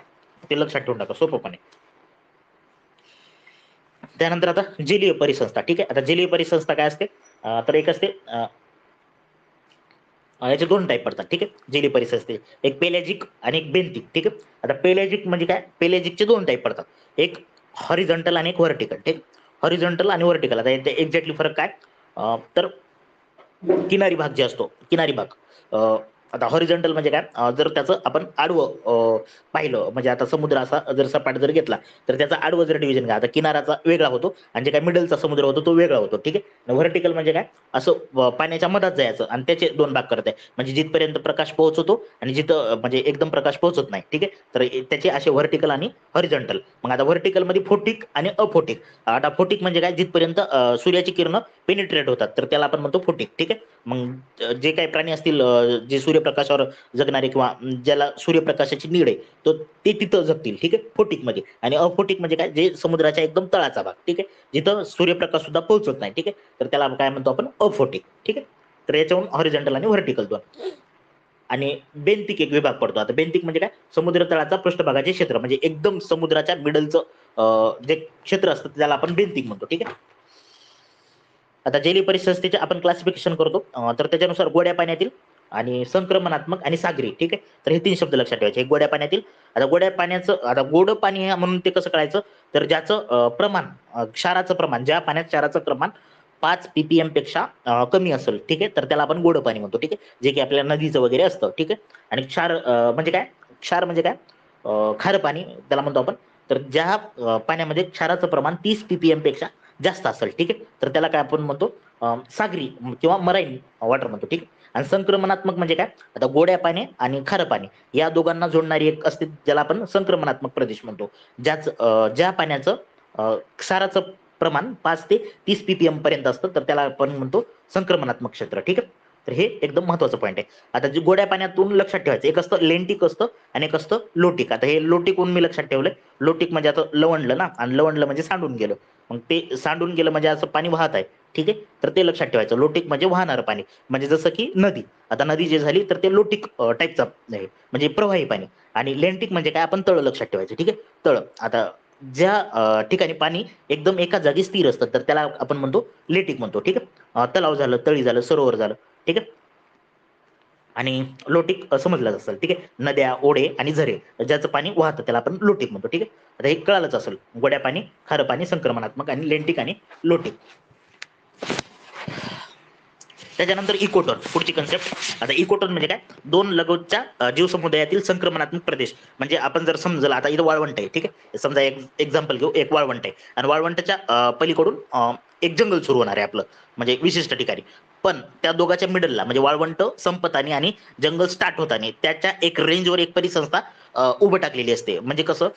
ते लक्षात ठेवून टाका, सोपं पण आहे. त्यानंतर आता जलीय परिसंस्था. ठीक आहे, आता जलीय परिसंस्था काय असते, तर एक असते याचे दोन टाईप पडतात. ठीक आहे, जलीय परिसंस्थेचे एक पेलॅजिक आणि एक बेंथिक. ठीक आहे, आता पेलॅजिक म्हणजे काय, पेलॅजिकचे दोन टाईप पडतात, एक हॉरिझॉन्टल आणि एक व्हर्टिकल. ठीक, हॉरिझॉन्टल आणि व्हर्टिकल. आता एक्झॅक्टली फरक काय, तर किनारी भाग जे असतो, किनारी भाग, आता हॉरिझॉन्टल म्हणजे काय, जर त्याचं आपण आडवं पाहिलं, म्हणजे आता समुद्र असा जर सपाट जर घेतला तर त्याचा आडवं जर डिव्हिजन काय, आता किनाराचा वेगळा होतो आणि जे काय मिडलचा समुद्र होतो तो वेगळा होतो. ठीक आहे, व्हर्टिकल म्हणजे काय, असं पाण्याच्या मधात जायचं आणि त्याचे दोन भाग करत आहे, म्हणजे जिथपर्यंत प्रकाश पोहोचतो आणि जिथं म्हणजे एकदम प्रकाश पोहोचत नाही. ठीक आहे, तर त्याचे असे व्हर्टिकल आणि हॉरिझॉन्टल. मग आता व्हर्टिकल मध्ये फोटिक आणि अफोटिक. आता फोटिक म्हणजे काय, जिथपर्यंत सूर्याची किरण पेनिट्रेट होतात तर त्याला आपण म्हणतो फोटिक. ठीक आहे, मग जे काही प्राणी असतील जे सूर्यप्रकाशावर जगणारे किंवा ज्याला सूर्यप्रकाशाची नीड आहे तो ते तिथं जगतील. ठीक आहे, फोटिक मध्ये. आणि अफोटिक म्हणजे काय, जे समुद्राच्या एकदम तळाचा भाग. ठीक आहे, जिथं सूर्यप्रकाश सुद्धा पोहोचत नाही. ठीक आहे, तर त्याला काय म्हणतो आपण, अफोटिक. ठीक आहे, तर याच्याहून हॉरिझॉन्टल आणि व्हर्टिकल दोन. आणि बेंथिक एक विभाग पडतो. आता बेंथिक म्हणजे काय, समुद्र तळाचा पृष्ठभागाचे क्षेत्र, म्हणजे एकदम समुद्राच्या मिडलचं जे क्षेत्र असतं त्याला आपण बेंथिक म्हणतो. ठीक आहे, आता जलीय परिसंस्थेचे आपण क्लासिफिकेशन करतो, तर त्याच्यानुसार गोड्या पाण्यातील आणि संक्रमणात्मक आणि सागरी. ठीक आहे, तर हे तीन शब्द लक्षात ठेवायचे. एक गोड्या पाण्यातील, आता गोड्या पाण्याचं, आता गोड पाणी आहे म्हणून ते कसं कळायचं, तर ज्याचं प्रमाण, क्षाराचं प्रमाण, ज्या पाण्यात क्षाराचं प्रमाण 5 ppm पेक्षा कमी असेल. ठीक आहे, तर त्याला आपण गोड पाणी म्हणतो. ठीक आहे, जे की आपल्या नदीचं वगैरे असतं. ठीक आहे, आणि क्षार म्हणजे काय, क्षार म्हणजे काय, खारं पाणी त्याला म्हणतो आपण. तर ज्या पाण्यामध्ये क्षाराचं प्रमाण 30 ppm पेक्षा जास्त असेल. ठीक आहे, तर त्याला काय आपण म्हणतो, सागरी किंवा मराईन वॉटर म्हणतो. ठीक आहे, आणि संक्रमणात्मक म्हणजे काय, आता गोड्या पाणी आणि खारं पाणी या दोघांना जोडणारी एक असते ज्याला आपण संक्रमणात्मक प्रदेश म्हणतो. ज्या पाण्याचं क्षाराचं प्रमाण 5 ते 30 ppm पर्यंत असतं तर त्याला आपण म्हणतो संक्रमणात्मक क्षेत्र. ठीक आहे, तर हे एकदम महत्वाचं पॉईंट आहे. आता जे गोड्या पाण्यातून लक्षात ठेवायचं, एक असतं लेंटिक असतं आणि एक असतं लोटिक. आता हे लोटिकहून मी लक्षात ठेवलंय, लोटिक म्हणजे आता लवणलं ना, आणि लवणलं म्हणजे सांडून गेलं. मग ते सांडून गेलं म्हणजे असं पाणी वाहत आहे. ठीक आहे, तर ते लक्षात ठेवायचं. लोटिक म्हणजे वाहणारं पाणी, म्हणजे जसं की नदी. आता नदी जे झाली तर ते लोटिक टाईपचा आहे, म्हणजे प्रवाही पाणी. आणि लेंटिक म्हणजे काय, आपण तळ लक्षात ठेवायचं. ठीक आहे, तळ. आता ज्या ठिकाणी पाणी एकदम एका जागी स्थिर असतं तर त्याला आपण म्हणतो लेटिक म्हणतो. ठीक आहे, तलाव झालं, तळी झालं, सरोवर झालं. ठीक आहे, आणि लोटिक समजलंच असेल. ठीक आहे, नद्या, ओढे आणि झरे ज्याचं पाणी वाहतं त्याला आपण लोटिक म्हणतो. ठीक आहे, आता हे कळालंच असेल, गोड्या पाणी, खारं पाणी, संक्रमणात्मक आणि लेंटिक आणि लोटिक. त्याच्यानंतर इकोटोन, पुढची कन्सेप्ट. आता इकोटोन म्हणजे काय, दोन लगतच्या जीवसमुदायातील संक्रमणात्मक प्रदेश. म्हणजे आपण जर समजलं, आता इथं वाळवंट आहे. ठीक आहे, समजा एक एक्झाम्पल घेऊ, एक वाळवंट आहे आणि वाळवंटाच्या पलीकडून एक जंगल सुरू होणार आहे आपलं, म्हणजे विशिष्ट ठिकाणी. पण त्या दोघांच्या मिडलला, म्हणजे वाळवंट संपतानी आणि जंगल स्टार्ट होताना त्याच्या एक रेंजवर एक परिसंस्था उभं टाकलेली असते. म्हणजे कसं,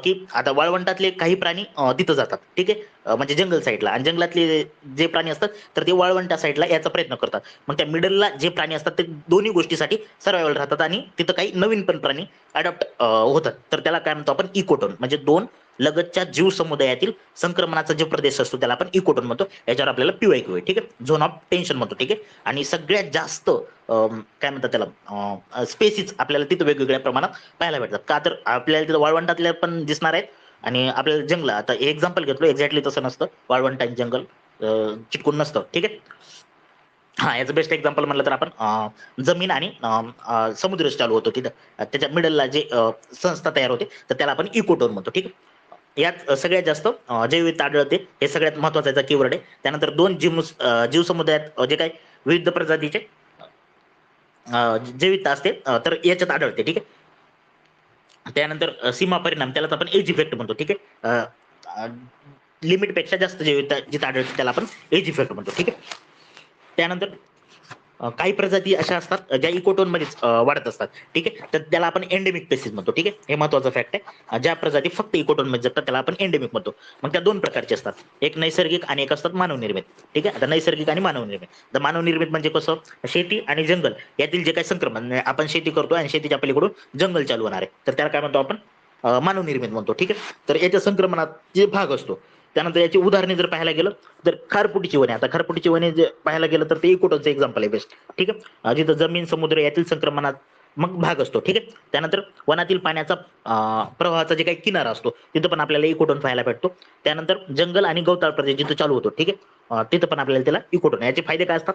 की आता वाळवंटातले काही प्राणी तिथं जातात. ठीक आहे, म्हणजे जंगल साईडला, आणि जंगलातले जे प्राणी असतात तर ते वाळवंटा साईडला याचा प्रयत्न करतात. मग त्या मिडलला जे प्राणी असतात ते दोन्ही गोष्टीसाठी सर्वायवल राहतात आणि तिथं काही नवीन पण प्राणी अडॉप्ट होतात. तर त्याला काय म्हणतो आपण, इकोटोन. म्हणजे दोन लगतच्या जीव समुदायातील संक्रमणाचा जो प्रदेश असतो त्याला आपण इकोटोन म्हणतो. याच्यावर आपल्याला PYQ आहे. ठीक आहे, झोन ऑफ टेन्शन म्हणतो. ठीक आहे, आणि सगळ्यात जास्त काय म्हणतात त्याला, स्पेसिस आपल्याला तिथं वेगवेगळ्या प्रमाणात पाहायला भेटतात. का तर आपल्याला तिथं वाळवंटातल्या पण दिसणार आहेत आणि आपल्याला जंगल, आता हे एक्झाम्पल घेतलं, एक्झॅक्टली तसं नसतं. वाळवंट आणि जंगल चिटकून नसतं. ठीक आहे, हा याचं बेस्ट एक्झाम्पल म्हणलं तर आपण जमीन आणि समुद्र चालू होतो तिथं, त्याच्या मिडलला जे संस्था तयार होते तर त्याला आपण इकोटोन म्हणतो. ठीक आहे, यात सगळ्यात जास्त जैविकता आढळते, हे सगळ्यात महत्वाचा कीवर्ड आहे. त्यानंतर दोन जीवसमुदायात जे काही विविध प्रजातीचे जैविकता असते तर याच्यात आढळते. ठीक आहे, त्यानंतर सीमा परिणाम, त्यालाच आपण एज इफेक्ट म्हणतो. ठीक आहे, लिमिटपेक्षा जास्त जैविकता जिथं आढळते त्याला आपण एज इफेक्ट म्हणतो. ठीक आहे, त्यानंतर काही प्रजाती अशा असतात ज्या इकोटोन मध्येच वाढत असतात. ठीक आहे, तर त्याला आपण एंडेमिक स्पेसिस म्हणतो. ठीक आहे, हे महत्वाचं फॅक्ट आहे. ज्या प्रजाती फक्त इकोटोन मध्ये जगतात त्याला आपण एंडेमिक म्हणतो. मग त्या दोन प्रकारचे असतात, एक नैसर्गिक आणि एक असतात मानवनिर्मित. ठीक आहे, आता नैसर्गिक आणि मानवनिर्मित. तर मानवनिर्मित म्हणजे कसं, शेती आणि जंगल यातील जे काही संक्रमण, म्हणजे आपण शेती करतो आणि शेतीच्या पलीकडून जंगल चालू होणार आहे तर त्याला काय म्हणतो आपण, मानवनिर्मित म्हणतो. ठीक आहे, तर याच्या संक्रमणात जे भाग असतो. त्यानंतर याची उदाहरणे जर पाहायला गेलं तर खारफुटीची वने, आता खारफुटीची वने जे पाहायला गेलं तर ते इकोटोनचं एक्झाम्पल आहे बेस्ट. ठीक आहे, जिथं जमीन, समुद्र यातील संक्रमणात मग भाग असतो. ठीक आहे. त्यानंतर वनातील पाण्याचा प्रवाहाचा जे काही किनारा असतो तिथं पण आपल्याला इकोटोन पाहायला भेटतो. त्यानंतर जंगल आणि गवताळ प्रदेश जिथं चालू होतो. ठीक आहे. तिथं पण आपल्याला त्याला इकोटोन. याचे फायदे काय असतात?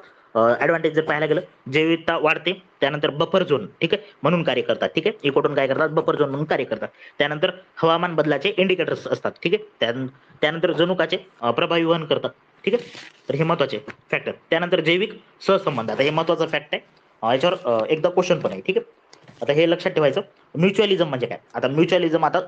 ऍडव्हान्टेज जर पाहायला गेलं, जैविकता वाढते. त्यानंतर बफर झोन, ठीक आहे, म्हणून कार्य करतात. ठीक आहे. इकोटोन काय करतात? बफर झोन म्हणून कार्य करतात. त्यानंतर हवामान बदलाचे इंडिकेटर्स असतात. ठीक आहे. त्यानंतर जनुकाचे प्रभावी वहन करतात. ठीक आहे. तर हे महत्वाचे फॅक्टर. त्यानंतर जैविक सहसंबंध, आता हे महत्वाचं फॅक्ट आहे. याच्यावर एकदा क्वेश्चन पण आहे. ठीक आहे. आता हे लक्षात ठेवायचं. म्युच्युअलिझम म्हणजे काय? आता म्युच्युअलिझम, आता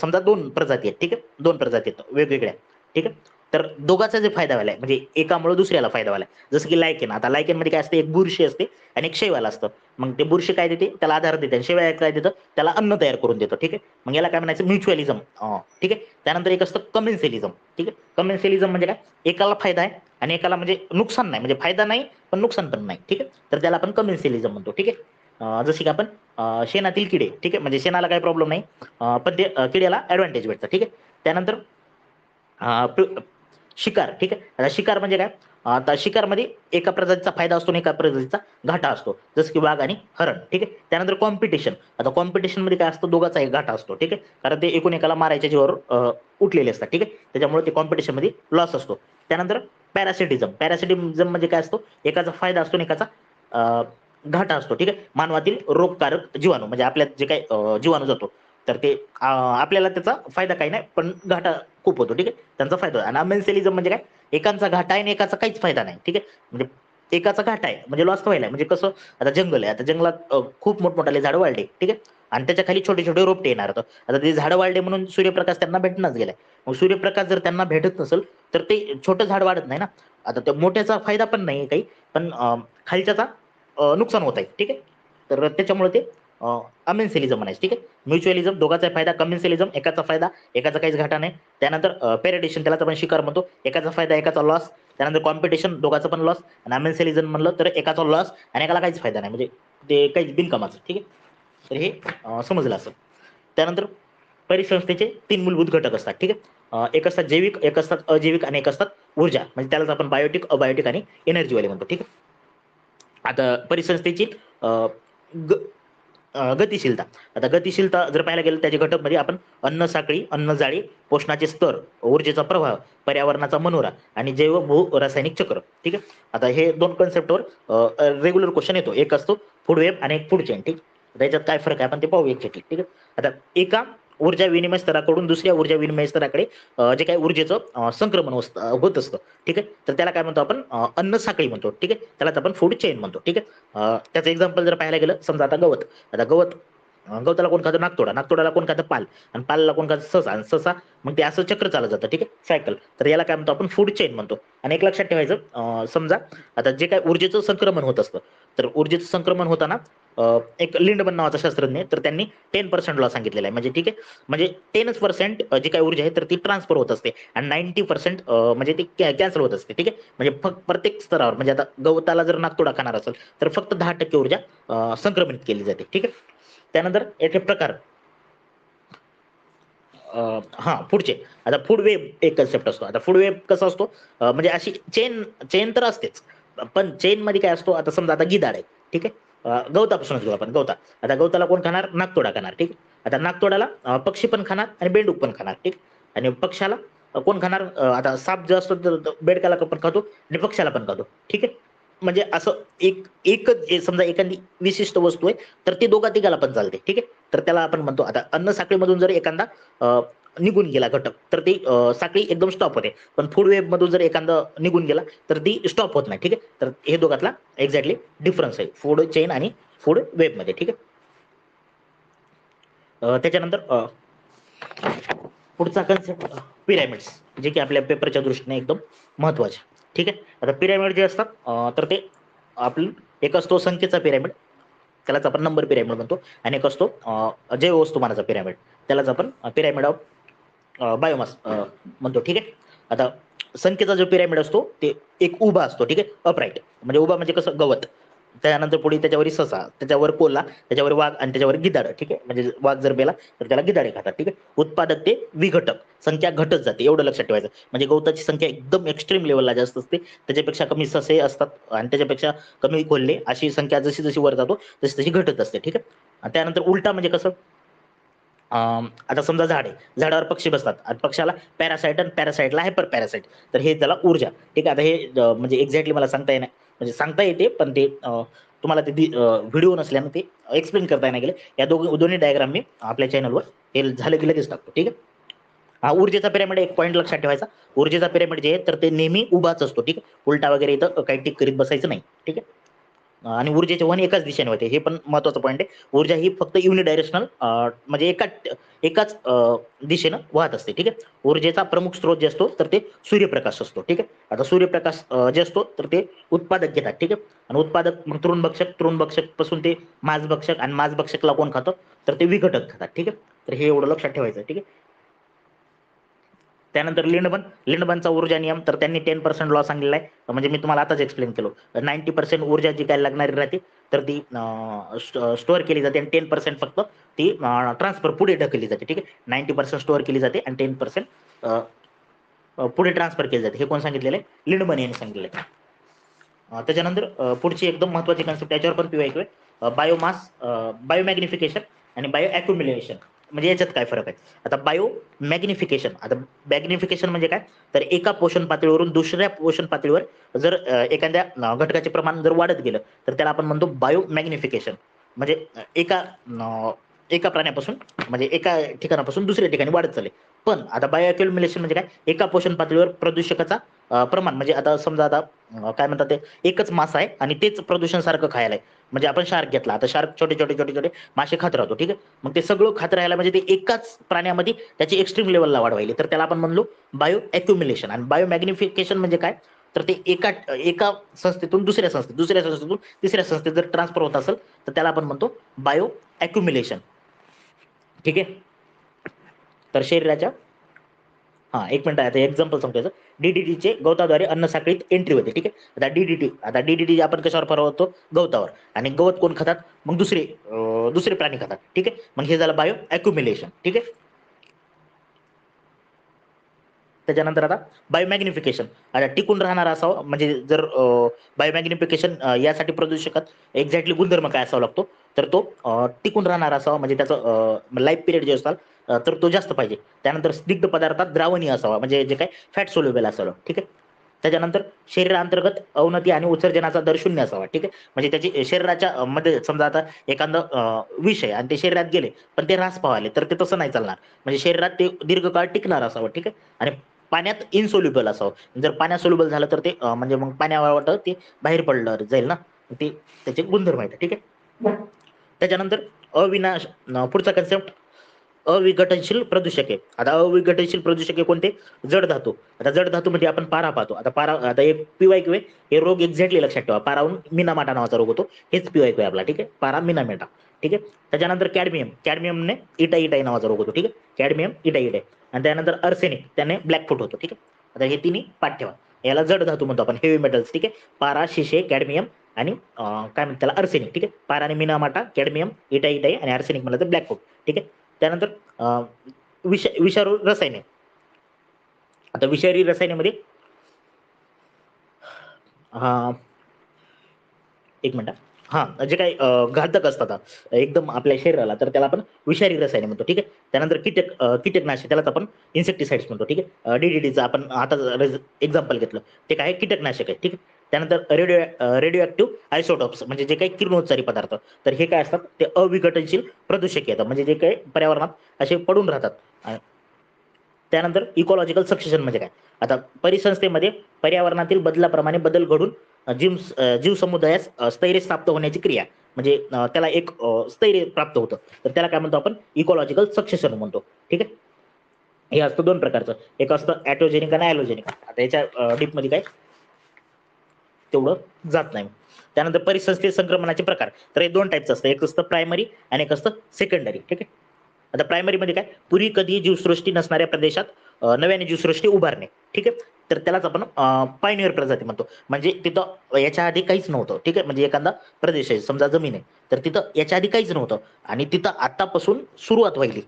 समजा दोन प्रजाती आहेत. ठीक आहे. दोन प्रजाती आहेत वेगवेगळ्या. ठीक आहे. तर दोघांचा जे फायदा व्हायला म्हणजे एकामुळे दुसऱ्याला फायदा व्हायला, जसं की लायकेन. आता लायकेन मध्ये काय असते? एक बुरशी असते आणि एक शैवाल असतं. मग ते बुरशी काय देते? त्याला आधार देते. आणि शैवाल काय देतं? त्याला अन्न तयार करून देतं. ठीक आहे. मग याला काय म्हणायचं? म्युच्युअलिझम. ठीक आहे. त्यानंतर एक असतं कमेन्सिलिझम. ठीक आहे. कमेन्सिलिझम म्हणजे काय? एकाला फायदा आहे आणि एकाला म्हणजे नुकसान नाही, म्हणजे फायदा नाही पण नुकसान पण नाही. ठीक आहे. तर त्याला आपण कमेन्सिलिझम म्हणतो. ठीक आहे. जसे की आपण शेणातील किडे. ठीक आहे. म्हणजे शेणाला काही प्रॉब्लेम नाही, पण ते किड्याला ऍडव्हान्टेज भेटतं. ठीक आहे. त्यानंतर शिकार. ठीक आहे. आता शिकार म्हणजे काय? आता शिकारमध्ये एका प्रजातीचा फायदा असतो आणि एका प्रजातीचा घाटा असतो, जसं की वाघ आणि हरण. ठीक आहे. त्यानंतर कॉम्पिटिशन. आता कॉम्पिटिशन मध्ये काय असतं? दोघाचा एक घाटा असतो. ठीक आहे. कारण ते एकूण एकाला मारायच्या जीवावर उठलेले असतात. ठीक आहे. त्याच्यामुळे ते कॉम्पिटिशन मध्ये लॉस असतो. त्यानंतर पॅरासिटिझम. पॅरासिटिझम म्हणजे काय असतो? एकाचा फायदा असतो आणि एकाचा घाटा असतो. ठीक आहे. मानवातील रोगकारक जीवाणू, म्हणजे आपल्यात जे काही जीवाणू जातो, तर ते आपल्याला त्याचा फायदा काही नाही पण घाटा खूप होतो. ठीक आहे. त्यांचा फायदा होतो. आणि अमेन्सेलिझम म्हणजे काय? एकांचा घाटा आहे आणि एकाचा काहीच फायदा नाही. ठीक आहे. म्हणजे एकाचा घाटा आहे म्हणजे लॉस व्हायला, म्हणजे कसं? आता जंगल आहे, आता जंगलात खूप मोठमोठाले झाडं वाढले. ठीक आहे. आणि त्याच्या खाली छोटे छोटे रोपटे येणार होतं. आता ते झाडं वाढले म्हणून सूर्यप्रकाश त्यांना भेटणंच गेलाय. मग सूर्यप्रकाश जर त्यांना भेटत नसेल तर ते छोटं झाड वाढत नाही ना. आता त्या मोठ्याचा फायदा पण नाही काही, पण खालच्याचा नुकसान होत आहे. ठीक आहे. तर त्याच्यामुळे ते अमेन्सिलिझम म्हणायचं. ठीक आहे. म्युच्युअलिझम दोघांचा फायदा, कमेन्सिलिझम एकाचा फायदा एकाचा काहीच घाटा नाही. त्यानंतर पेरेडिशन, त्याला आपण शिकार म्हणतो, एकाचा फायदा एकाचा लॉस. त्यानंतर कॉम्पिटिशन, दोघांचा पण लॉस. आणि अमेन्सिलिझम म्हणलं तर एकाचा लॉस आणि एकाला काहीच फायदा नाही, म्हणजे ते काहीच बिनकामाचं. ठीक आहे. तर हे समजलं असं. त्यानंतर परिसंस्थेचे 3 मूलभूत घटक असतात. ठीक आहे. एक असतात जैविक, एक असतात अजैविक आणि एक असतात ऊर्जा, म्हणजे त्यालाच आपण बायोटिक, अबायोटिक आणि एनर्जीवाले म्हणतो. ठीक आहे. आता परिसंस्थेची अ, ग गतिशीलता. आता गतिशीलता जर पाहायला गेलं, त्याच्या घटक मध्ये आपण अन्न साखळी, अन्न जाळी, पोषणाचे स्तर, ऊर्जेचा प्रवाह, पर्यावरणाचा मनोरा आणि जैव भू रासायनिक चक्र. ठीक आहे. आता हे दोन कन्सेप्टवर रेग्युलर क्वेश्चन येतो. एक असतो फूड वेब आणि एक फूड चेन. ठीक. त्याच्यात काय फरक आहे आपण ते पाहू एक्झॅक्टली. ठीक आहे. आता एका ऊर्जा विनिमय स्तराकडून दुसऱ्या ऊर्जा विनिमय स्तराकडे जे काही ऊर्जेचं संक्रमण होत असतं. ठीक आहे. तर त्याला काय म्हणतो आपण? अन्न साखळी म्हणतो. ठीक आहे. त्यालाच आपण फूड चेन म्हणतो. ठीक आहे. त्याचं एक्झाम्पल जर पाहायला गेलं, समजा आता गवत. आता गवताला कोण खातं? नागतोडा. नागतोडाला कोण खातं? पाल. आणि पालला कोण खातं? ससा. आणि ससा, मग ते असं चक्र चालत जातं. ठीक आहे. सायकल. तर याला काय म्हणतो आपण? फूड चेन म्हणतो. आणि एक लक्षात ठेवायचं, समजा आता जे काही ऊर्जेचं संक्रमण होत असतं, तर ऊर्जेचं संक्रमण होताना एक लिंडमन नावाचा शास्त्रज्ञ आहे, तर त्यांनी 10% लॉ सांगितलेला आहे. म्हणजे ठीक आहे. म्हणजे 10% जी काही ऊर्जा आहे तर ती ट्रान्सफर होत असते आणि 90% म्हणजे ती कॅन्सल होत असते. ठीक आहे. म्हणजे फक्त प्रत्येक स्तरावर, म्हणजे आता गवताला जर नागतोडा खाणार असेल तर फक्त 10% ऊर्जा संक्रमित केली जाते. ठीक आहे. त्यानंतर याचे प्रकार. हां, पुढचे. आता फूड वेब एक कन्सेप्ट असतो. आता फूड वेब कसा असतो? म्हणजे अशी चेन चेन तर असतेच. पण चेनमध्ये काय असतो? आता समजा आता गिधाड आहे. ठीक आहे. गवतापासूनच घेऊ आपण गवता. आता गवताला कोण खाणार? नागतोडा खाणार. ठीक. आता नागतोड्याला पक्षी पण खाणार आणि बेंडूक पण खाणार. ठीक. आणि पक्षाला कोण खाणार? आता साप जो असतो तर बेडकाला पण खातो आणि पक्षाला पण खातो. ठीक आहे. म्हणजे असं एकच समजा एखादी विशिष्ट वस्तू आहे, तर ती दोघा तिघाला पण चालते. ठीक आहे. तर त्याला आपण म्हणतो, आता अन्न साखळीमधून जर एखादा निघून गेला घटक, तर ती साखळी एकदम स्टॉप होते. पण फूड वेब मधून जर एखादा निघून गेला तर ती स्टॉप होत नाही. ठीक आहे. तर हे दोघातला एक्झॅक्टली डिफरन्स आहे फूड चेन आणि फूड वेब मध्ये. ठीक आहे. त्याच्यानंतर पुढचा कन्सेप्ट पिरॅमिड्स, जे की आपल्या पेपरच्या दृष्टीने एकदम महत्वाचे. ठीक आहे. आता पिरॅमिड जे असतात तर ते आपलं एक असतो संख्येचा पिरॅमिड, त्यालाच आपण नंबर पिरॅमिड म्हणतो. आणि एक असतो जैव वस्तुमानाचा पिरॅमिड, त्यालाच आपण पिरॅमिड ऑफ बायोमास म्हणतो. ठीक आहे. आता संख्येचा जो पिरॅमिड असतो ते एक उभा असतो. ठीक आहे. अपराईट, म्हणजे उभा म्हणजे कसं? गवत. त्यानंतर पुढे त्याच्यावर ससा, त्याच्यावर कोल्हा, त्याच्यावर वाघ आणि त्याच्यावर गिधाड. ठीक आहे, म्हणजे वाघ जर मेला तर त्याला गिधाडे खातात. ठीक आहे, उत्पादक ते विघटक, संख्या घटत जाते एवढं लक्षात ठेवायचं. म्हणजे गवताची संख्या एकदम एक्स्ट्रीम लेवलला जास्त असते, त्याच्यापेक्षा कमी ससे असतात आणि त्याच्यापेक्षा कमी कोल्हे, अशी संख्या जशी जशी वर जातो तशी तशी घटत असते. ठीक आहे, आणि त्यानंतर उलटा म्हणजे कसं, आता समजा झाड आहे, झाडावर पक्षी बसतात आणि पक्षाला पॅरासाइट आणि पॅरासाइटला हायपर पॅरासाइट, तर हे त्याला ऊर्जा. ठीक आहे, आता हे म्हणजे एक्झॅक्टली मला सांगता येणार, म्हणजे सांगता येते पण ते तुम्हाला ते व्हिडिओ नसल्यानं ते एक्सप्लेन करता येणार गेले. या दोन्ही डायग्राम मी आपल्या चॅनलवर हे झालं की लगेच टाकतो. ठीक आहे, हा ऊर्जेचा पिरॅमिड एक पॉईंट लक्षात ठेवायचा. ऊर्जेचा पिरॅमिड जे आहे तर ते नेहमी उभाच असतो. ठीक आहे, उलटा वगैरे इथं काही टिक करीत बसायचं नाही. ठीक आहे, आणि ऊर्जेचे वहन एकाच दिशेने होते, हे पण महत्वाचं पॉईंट आहे. ऊर्जा ही फक्त युनिडायरेक्शनल, म्हणजे एकाच दिशेनं वाहत असते. ठीक आहे, ऊर्जेचा प्रमुख स्रोत जे असतो तर ते सूर्यप्रकाश असतो. ठीक आहे, आता सूर्यप्रकाश जे असतो तर ते उत्पादक घेतात. ठीक आहे, आणि उत्पादक मग तृणभक्षक पासून ते मांसभक्षक, आणि मांसभक्षकला कोण खातं तर ते विघटक खातात. ठीक आहे, तर हे एवढं लक्षात ठेवायचं. ठीक आहे, त्यानंतर लिंडबनचा ऊर्जा नियम, तर त्यांनी 10% लॉ सांगितलेला आहे. म्हणजे मी तुम्हाला आताच एक्सप्लेन केलं. 90% ऊर्जा जी काय लागणारी राहते तर ती स्टोअर केली जाते, आणि 10% फक्त ती ट्रान्सफर पुढे ढकलली जाते. ठीक आहे, 90% स्टोअर केली जाते आणि 10% पुढे ट्रान्सफर केली जाते. हे कोण सांगितलेलं आहे, लिंडबन यांनी सांगितलेलं आहे. त्याच्यानंतर पुढची एकदम महत्वाची कन्सेप्ट, त्याच्यावर पण पीवाय किंवा बायोमास, बायोमॅग्निफिकेशन आणि बायो ॲक्युम्युलेशन. म्हणजे याच्यात काय फरक आहे. आता बायो मॅग्निफिकेशन, आता मॅग्निफिकेशन म्हणजे काय, तर एका पोषण पातळीवरून दुसऱ्या पोषण पातळीवर जर एखाद्या घटकाचे प्रमाण जर वाढत गेलं तर त्याला आपण म्हणतो बायो मॅग्निफिकेशन. म्हणजे एका प्राण्यापासून, म्हणजे एका ठिकाणापासून दुसऱ्या ठिकाणी वाढत चालले. पण आता बायो अक्युमुलेशन म्हणजे काय, एका पोषण पातळीवर प्रदूषकाचा प्रमाण, म्हणजे आता समजा आता काय म्हणतात ते, एकच मासा आहे आणि तेच प्रदूषण सारखं खायला आहे. म्हणजे आपण शार्क घेतला, आता शार्क छोटे छोटे छोटे छोटे मासे खात राहतो. ठीक आहे, मग ते सगळं खात राहायला म्हणजे ते एकाच प्राण्यामध्ये त्याची एक्स्ट्रीम लेवलला वाढवायली, तर त्याला आपण म्हणलो बायो अक्युमुलेशन. आणि बायो मॅग्निफिकेशन म्हणजे काय, तर ते एका संस्थेतून दुसऱ्या संस्थेतून तिसऱ्या संस्थेत जर ट्रान्सफर होत असेल तर त्याला आपण म्हणतो बायो अक्युमुलेशन. ठीक आहे, तर शरीराच्या, हा एक मिनिट, आता एक्झाम्पल सांगतो याचं. डीडीटीचे गवताद्वारे अन्न साखळीत एंट्री होते. ठीक आहे, आता डीडीटी आपण कशावर फरवतो, गवतावर, आणि गवत कोण खातात, मग दुसरे प्राणी खातात. ठीक आहे, मग हे झालं बायो अक्युमुलेशन. ठीक आहे, त्याच्यानंतर आता बायोमॅग्निफिकेशन, आता टिकून राहणार असावं, म्हणजे जर बायोमॅग्निफिकेशन यासाठी प्रदूषकात एक्झॅक्टली गुणधर्म काय असावा लागतो, तर तो टिकून राहणार असावा, म्हणजे त्याचं लाईफ पिरियड जे असतात तर तो जास्त पाहिजे. त्यानंतर स्निग्ध पदार्थात द्रावणीय असावा, म्हणजे जे काही फॅट सोल्युबल असावं. ठीक आहे, त्याच्यानंतर शरीरांतर्गत अवनती आणि उत्सर्जनाचा दर शून्य असावा. ठीक आहे, म्हणजे त्याची शरीराच्या मध्ये समजा आता एखादं विष आहे आणि ते शरीरात गेले पण ते ऱ्हास पावले तर ते तसं नाही चालणार, म्हणजे शरीरात ते दीर्घकाळ टिकणार असावं. ठीक आहे, आणि पाण्यात इनसोल्युबल असावं, जर पाण्यात सोल्युबल झालं तर ते म्हणजे मग पाण्यावर ते बाहेर पडलं जाईल ना, ते त्याचे गुणधर्म आहेत. ठीक आहे, त्याच्यानंतर अविनाश, पुढचा कन्सेप्ट अविघटनशील प्रदूषके. आता अविघटनशील प्रदूषके कोणते, जड धातू. आता जड धातू मध्ये आपण पारा पाहतो. आता पारा, आता एक पीवायक्यू आहे, हे रोग एक्झॅक्टली लक्षात ठेवा. पाराहून मिनामाटा नावाचा रोग होतो, हेच पीवायक्यू आहे आपला. ठीक आहे, पारा मिनामेटा. ठीक आहे, त्याच्यानंतर कॅडमियमने इटाई नावाचा रोग होतो. ठीक आहे, कॅडमियम इटाई, आणि त्यानंतर अर्सेनिक, त्याने ब्लॅकफुट होतो. ठीक आहे, आता हे तिन्ही पाठ ठेवा. याला जड धातू म्हणतो आपण, हेवी मेटल्स. ठीक आहे, पारा, शिशे, कॅडमियम आणि काय म्हणतात त्याला, अर्सेनिक. ठीक आहे, पारा आणि मिनामाटा, कॅडमियम इटाई आणि अर्सेनिक म्हणलं तर ब्लॅकफुट. ठीक आहे, त्यानंतर विषारू रसायने. आता विषारी रसायनामध्ये, हा एक मिनिट, हा जे काही घातक असतात एकदम आपल्या शरीराला, तर त्याला आपण विषारी रसायने म्हणतो. ठीक आहे, त्यानंतर कीटकनाशक, त्यालाच आपण इन्सेक्टिसाइड्स म्हणतो. ठीक आहे, डीडीटीचं आपण आता एक्झाम्पल घेतलं, ते काय कीटकनाशक आहे. ठीक आहे, त्यानंतर रेडिओ ऍक्टिव्ह आयसोटॉप्स, म्हणजे जे काही किरणोत्सारी पदार्थ, तर हे काय असतात, ते अविघटनशील प्रदूषक येतात, म्हणजे जे काही पर्यावरणात असे पडून राहतात. त्यानंतर इकॉलॉजिकल सक्सेशन म्हणजे काय, आता परिसंस्थेमध्ये पर्यावरणातील बदलाप्रमाणे बदल घडून जीवसमुदायास स्थैर्य प्राप्त होण्याची क्रिया, म्हणजे त्याला एक स्थैर्य प्राप्त होतं, तर त्याला काय म्हणतो आपण, इकॉलॉजिकल सक्सेशन म्हणतो. ठीक आहे, हे असतं दोन प्रकारचं, एक असतं ॲटोजेनिक आणि ॲलोजेनिक. आता याच्या डीपमध्ये काय तेवढं जात नाही. त्यानंतर परिसंस्थेत संक्रमणाचे प्रकार, तर हे दोन टाईपचं असतं, एक असतं प्रायमरी आणि एक असतं सेकंडरी. ठीक आहे, आता प्रायमरी मध्ये काय, पूर्वी कधी जीवसृष्टी नसणाऱ्या प्रदेशात नव्याने जीवसृष्टी उभारणे. ठीक आहे, तर त्यालाच आपण पायनियर प्रजाती म्हणतो. म्हणजे तिथं याच्या आधी काहीच नव्हतं. ठीक आहे, म्हणजे एखादा प्रदेश आहे, समजा जमीन आहे, तर तिथं याच्या आधी काहीच नव्हतं आणि तिथं आतापासून सुरुवात व्हायली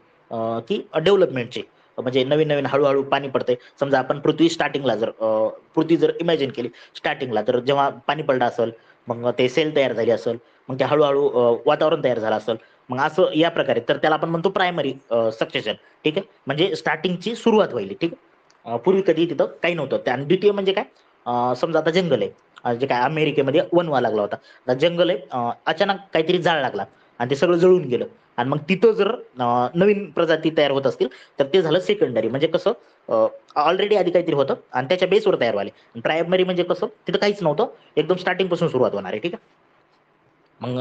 की डेव्हलपमेंटची. म्हणजे नवीन नवीन हळूहळू पाणी पडतंय. समजा आपण पृथ्वी स्टार्टिंगला जर पृथ्वी जर इमॅजिन केली स्टार्टिंगला, तर जेव्हा पाणी पडलं असेल, मग ते सेल तयार झाली असेल, मग ते हळूहळू वातावरण तयार झालं असेल, मग असं या प्रकारे, तर त्याला आपण म्हणतो प्रायमरी सक्सेशन. ठीक आहे, म्हणजे स्टार्टिंगची सुरुवात व्हायली. ठीक आहे, पूर्वी कधी तिथं काही नव्हतं. आणि द्वितीय म्हणजे काय, समजा आता जंगल आहे, जे काय अमेरिकेमध्ये वनवा लागला होता. आता जंगल आहे, अचानक काहीतरी जाळ लागला आणि ते सगळं जळून गेलं आणि मग तिथं जर नवीन प्रजाती तयार होत असतील, तर ते झालं सेकंडरी. म्हणजे कसं, ऑलरेडी आधी काहीतरी होतं आणि त्याच्या बेसवर तयार व्हायले. प्रायमरी म्हणजे कसं, तिथं काहीच नव्हतं, एकदम स्टार्टिंग पासून सुरुवात होणार आहे. ठीक आहे, मग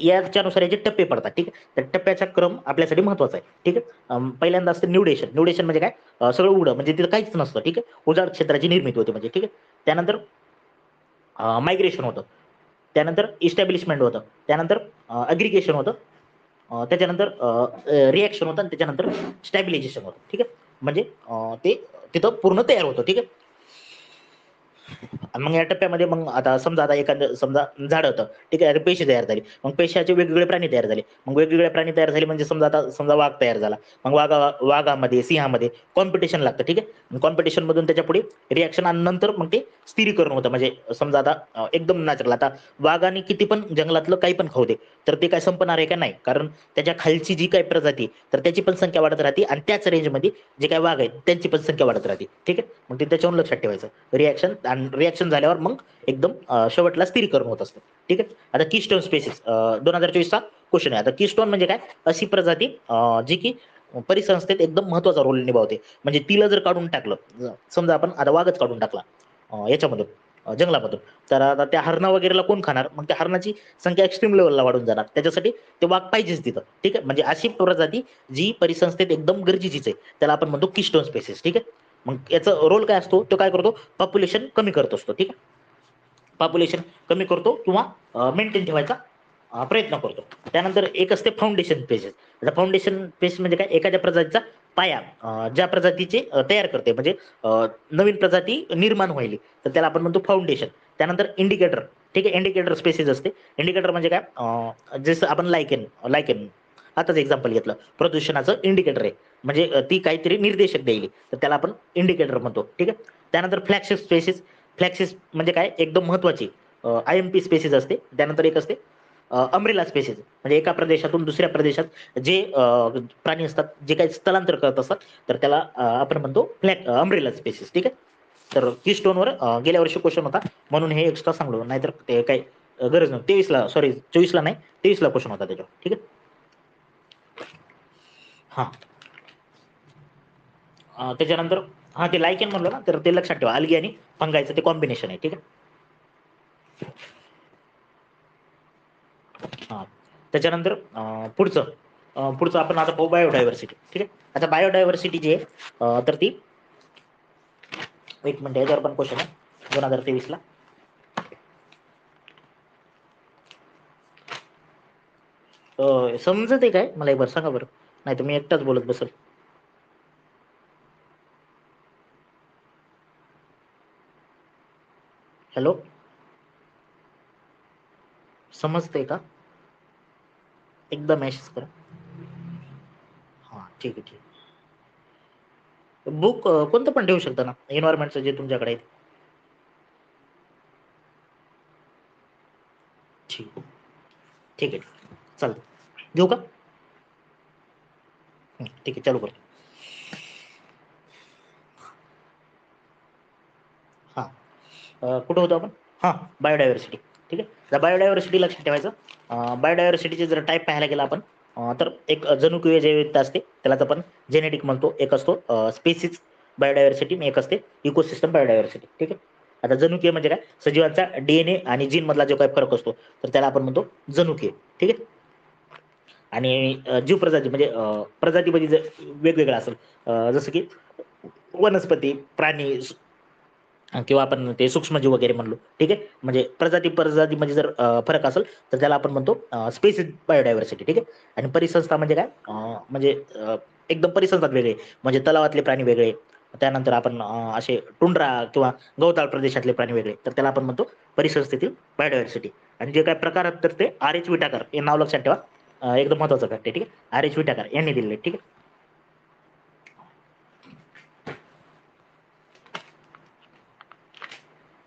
याच्यानुसार याचे टप्पे पडतात. ठीक आहे, तर टप्प्याचा क्रम आपल्यासाठी महत्वाचा आहे. ठीक आहे, पहिल्यांदा असतं न्यूडेशन. न्यूडेशन म्हणजे काय, सगळं उघडं, म्हणजे तिथं काहीच नसतं. ठीक आहे, उजाड क्षेत्राची निर्मिती होते म्हणजे. ठीक आहे, त्यानंतर मायग्रेशन होतं, त्यानंतर इस्टॅब्लिशमेंट होतं, त्यानंतर अग्रिगेशन होतं, त्याच्यानंतर रिॲक्शन होतं आणि त्याच्यानंतर स्टॅबिलायझेशन होतं. ठीक आहे, म्हणजे ते तिथं पूर्ण तयार होतं. ठीक आहे, आणि मग या टप्प्यामध्ये मग आता समजा आता एखादं समजा झाड होतं. ठीक आहे, आता पेशी तयार झाली, मग पेशाचे वेगवेगळे प्राणी तयार झाले. मग वेगवेगळे प्राणी तयार झाले म्हणजे समजा आता समजा वाघ तयार झाला. मग वाघामध्ये सिंहामध्ये कॉम्पिटिशन लागतं. ठीक आहे, कॉम्पिटिशन मधून त्याच्या पुढे रिॲक्शन आणि नंतर मग ते स्थिरीकरण होतं. म्हणजे समजा आता एकदम नॅचरल, आता वाघाने किती पण जंगलातलं काही पण खाऊ दे, तर ते काय संपणार आहे का, नाही. कारण त्याच्या खालची जी काही प्रजाती, तर त्याची पण संख्या वाढत राहते आणि त्याच रेंजमध्ये जे काही वाघ आहेत त्यांची पण संख्या वाढत राहते. ठीक आहे, मग ते त्याच्यावर लक्षात ठेवायचं. रिॲक्शन आणि रिॲक्शन झाल्यावर मग एकदम शेवटला स्थिरीकरण होत असतं. ठीक आहे, आता कीस्टोन स्पेसिस 2024चा क्वेश्चन आहे. आता कीस्टोन म्हणजे काय, अशी प्रजाती जी की परिसंस्थेत एकदम महत्वाचा रोल निभावते. म्हणजे तिला जर काढून टाकलं, समजा आपण आता वाघच काढून टाकला याच्यामधून जंगलामधून, तर आता त्या हरणा वगैरेला कोण खाणार, मग त्या हरणाची संख्या एक्स्ट्रीम लेवलला वाढून जाणार. त्याच्यासाठी ते वाघ पाहिजेच तिथं. ठीक आहे, म्हणजे अशी प्रजाती जी परिसंस्थेत एकदम गरजेचीच आहे, त्याला आपण म्हणतो कीस्टोन स्पेसिस. ठीक आहे, मग याचा रोल काय असतो, तो काय करतो, पॉप्युलेशन कमी करत असतो. ठीक आहे, पॉप्युलेशन कमी करतो किंवा मेंटेन ठेवायचा प्रयत्न करतो. त्यानंतर एक असते फाउंडेशन पेजेस. आता फाउंडेशन पेज म्हणजे काय, एखाद्या प्रजातीचा पाया ज्या प्रजातीचे तयार करते, म्हणजे नवीन प्रजाती निर्माण व्हायली, तर त्याला आपण म्हणतो फाउंडेशन. त्यानंतर इंडिकेटर. ठीक आहे, इंडिकेटर स्पेसिस असते. इंडिकेटर म्हणजे काय, जसं आपण लायकेन लायकेन आताच एक्झाम्पल घेतलं, प्रदूषणाचं इंडिकेटर आहे. म्हणजे ती काहीतरी निर्देशक द्यायली, तर त्याला आपण इंडिकेटर म्हणतो. ठीक आहे, त्यानंतर फ्लॅगशिप स्पेसिस. फ्लॅगशिप म्हणजे काय, एकदम महत्वाची IMP स्पेसिस असते. त्यानंतर एक असते अम्ब्रेला स्पेसिस. म्हणजे एका प्रदेशातून दुसऱ्या प्रदेशात जे प्राणी असतात, जे काही स्थलांतर करत असतात, तर त्याला आपण म्हणतो फ्लॅग अम्ब्रेला स्पेसिस. ठीक आहे, तर कीस्टोनवर गेल्या वर्षी क्वेश्चन होता, म्हणून हे एक्स्ट्रा सांगलो, नाहीतर ते काही गरज नव्हती. 23ला, सॉरी 24ला नाही, 23ला क्वेश्चन होता त्याच्यावर. ठीक आहे, हां. त्याच्यानंतर ते लायकेन म्हणलो ना, तर ते लक्षात ठेवा, अल्गी आणि फंगायचं ते कॉम्बिनेशन आहे. ठीक आहे, हां. त्याच्यानंतर पुढचं पुढचं आपण आता पाहू बायोडायव्हर्सिटी. ठीक आहे, आता बायोडायव्हर्सिटी जी आहे तर ती, एक मिनिट, याच्यावर पण क्वेश्चन आहे 2023ला. समजत आहे काय मला, एक बार सांगा बरं, नाही तर मी एकटाच बोलत बसेल. हॅलो, समजतंय का, एकदा मॅसेज करा. हां, ठीक आहे, ठीक आहे. बुक कोणतं पण ठेवू शकता ना, एन्व्हायरमेंटचं जे तुमच्याकडे आहे. ठीक ठीक आहे, चालतं, घेऊ का. ठीक आहे, चालू करतो. हां, कुठं होतो आपण, हां, बायोडायव्हर्सिटी. ठीक आहे, तर बायोडायव्हर्सिटी लक्षात ठेवायचं. बायोडायव्हर्सिटीचे जर टाईप पाहायला गेला आपण, तर एक जनुकीय जैविकता असते, त्यालाच आपण जेनेटिक म्हणतो. एक असतो स्पेसिस बायोडायव्हर्सिटी आणि एक असते इकोसिस्टम बायोडायव्हर्सिटी. ठीक आहे, आता जनुकीय म्हणजे काय, सजीवांचा DNA आणि जीन मधला जो काही फरक असतो, तर त्याला आपण म्हणतो जनुकीय. ठीक आहे, आणि जीव प्रजाती म्हणजे प्रजातीमध्ये वेगवेगळा असेल, जसं की वनस्पती, प्राणी, किंवा आपण ते सूक्ष्मजीव वगैरे म्हणलो. ठीक आहे, म्हणजे प्रजाती प्रजातीमध्ये जर फरक असेल, तर त्याला आपण म्हणतो स्पेसिस बायोडायव्हर्सिटी. ठीक आहे, आणि परिसंस्था म्हणजे काय, म्हणजे एकदम परिसंस्थात वेगळे, म्हणजे तलावातले प्राणी वेगळे, त्यानंतर आपण असे टुंड्रा किंवा गवताळ प्रदेशातले प्राणी वेगळे, तर त्याला आपण म्हणतो परिसंस्थेतील बायोडायव्हर्सिटी. आणि जे काही प्रकार आहेत तर ते आर एच विटाकर हे नाव लक्षात ठेवा, एकदम महत्वाचं फॅक्ट आहे. ठीक आहे, आर एच विटाकर यांनी दिलेले. ठीक आहे,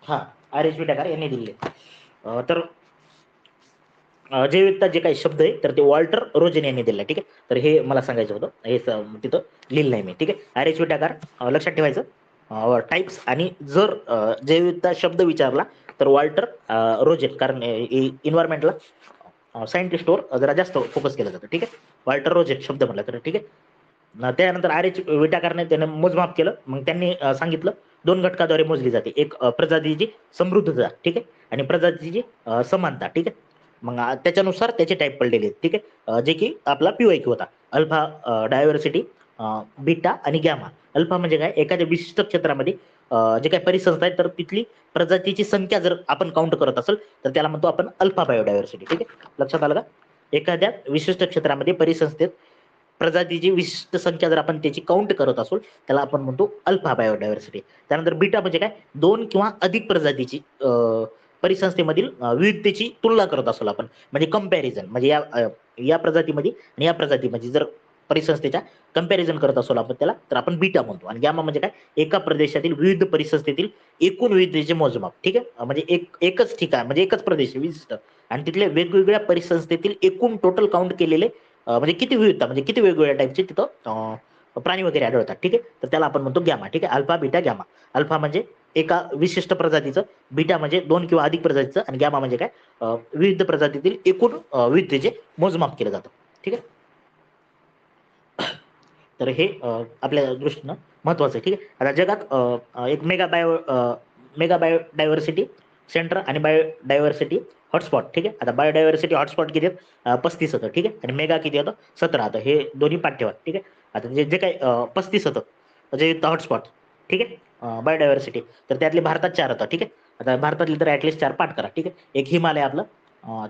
हा आर एच विटाकर यांनी दिलेले. तर जैविकता जे काही शब्द आहे तर ते वॉल्टर रोजेन यांनी दिला. ठीक आहे, तर हे मला सांगायचं होतं, हे तिथं लिहिलं नाही मी. ठीक आहे, आर एच विटाकर लक्षात ठेवायचं टाइप्स. आणि जर जैविकता शब्द विचारला तर वॉल्टर रोजेन, कारण इन्व्हायरमेंटला सायंटिस्टवर जरा जास्त फोकस केलं जातं. ठीक आहे, वॉल्टर रोजेन शब्द म्हटलं तर. ठीक आहे, त्यानंतर आर एच विटाकरने त्याने मोजमाप केलं. मग त्यांनी सांगितलं 2 घटकाद्वारे मोजली जाते, एक प्रजातीची समृद्धता. ठीक आहे, आणि प्रजातीची समानता. ठीक आहे, मग त्याच्यानुसार त्याचे टाईप पडलेले आहेत. ठीक आहे, जे की आपला PYQ होता, अल्फा डायव्हर्सिटी, बीटा आणि गॅमा. अल्फा म्हणजे काय, एखाद्या विशिष्ट क्षेत्रामध्ये जे काही परिसंस्था आहे तर तिथली प्रजातीची संख्या जर आपण काउंट करत असेल तर त्याला म्हणतो आपण अल्फा बायोडायव्हर्सिटी. ठीक आहे, लक्षात आलं का, एखाद्या विशिष्ट क्षेत्रामध्ये परिसंस्थेत प्रजातीची विशिष्ट संख्या जर आपण त्याची काउंट करत असू त्याला आपण म्हणतो अल्फा बायोडायव्हर्सिटी. त्यानंतर बीटा म्हणजे काय, 2 किंवा अधिक प्रजातीची परिसंस्थेमधील विविधतेची तुलना करत असतो आपण, म्हणजे कंपॅरिझन. म्हणजे या प्रजातीमध्ये आणि या प्रजातीमध्ये जर परिसंस्थेच्या कंपॅरिझन करत असतो आपण त्याला, तर आपण बीटा म्हणतो. आणि गॅमा म्हणजे काय, एका प्रदेशातील विविध परिसंस्थेतील एकूण विविधतेचे मोजमाप. ठीक आहे, म्हणजे एकच ठिकाण म्हणजे एकच प्रदेश विशिष्ट आणि तिथल्या वेगवेगळ्या परिसंस्थेतील एकूण टोटल काउंट केलेले म्हणजे किती विविधता, म्हणजे किती वेगवेगळ्या टाईपचे तिथं प्राणी वगैरे आढळतात. ठीक आहे, तर त्याला आपण म्हणतो गॅमा. ठीक आहे, अल्फा बीटा गॅमा. अल्फा म्हणजे एका विशिष्ट प्रजातीचं, बीटा म्हणजे 2 किंवा अधिक प्रजातीचं, आणि गॅमा म्हणजे काय, विविध प्रजातीतील एकूण विविधतेचे मोजमाप केलं जातं. ठीक आहे, तर हे आपल्या दृष्टीनं महत्वाचं आहे. ठीक आहे, आता जगात एक मेगा बायोडायव्हर्सिटी सेंटर आणि बायोडायव्हर्सिटी हॉटस्पॉट. ठीक आहे, आता बायोडायव्हर्सिटी हॉटस्पॉट किती आहेत, 35 होतं. ठीक आहे, आणि मेगा किती होतं, 17 होतं. हे दोन्ही पाठ ठेवा. ठीक आहे, आता जे जे काही 35 होतं म्हणजे हॉटस्पॉट. ठीक आहे, बायोडायव्हर्सिटी, तर त्यातले भारतात 4 होतं. ठीक आहे, आता भारतातले तर ॲटलिस्ट 4 पाठ करा. ठीक आहे, एक हिमालय आपलं,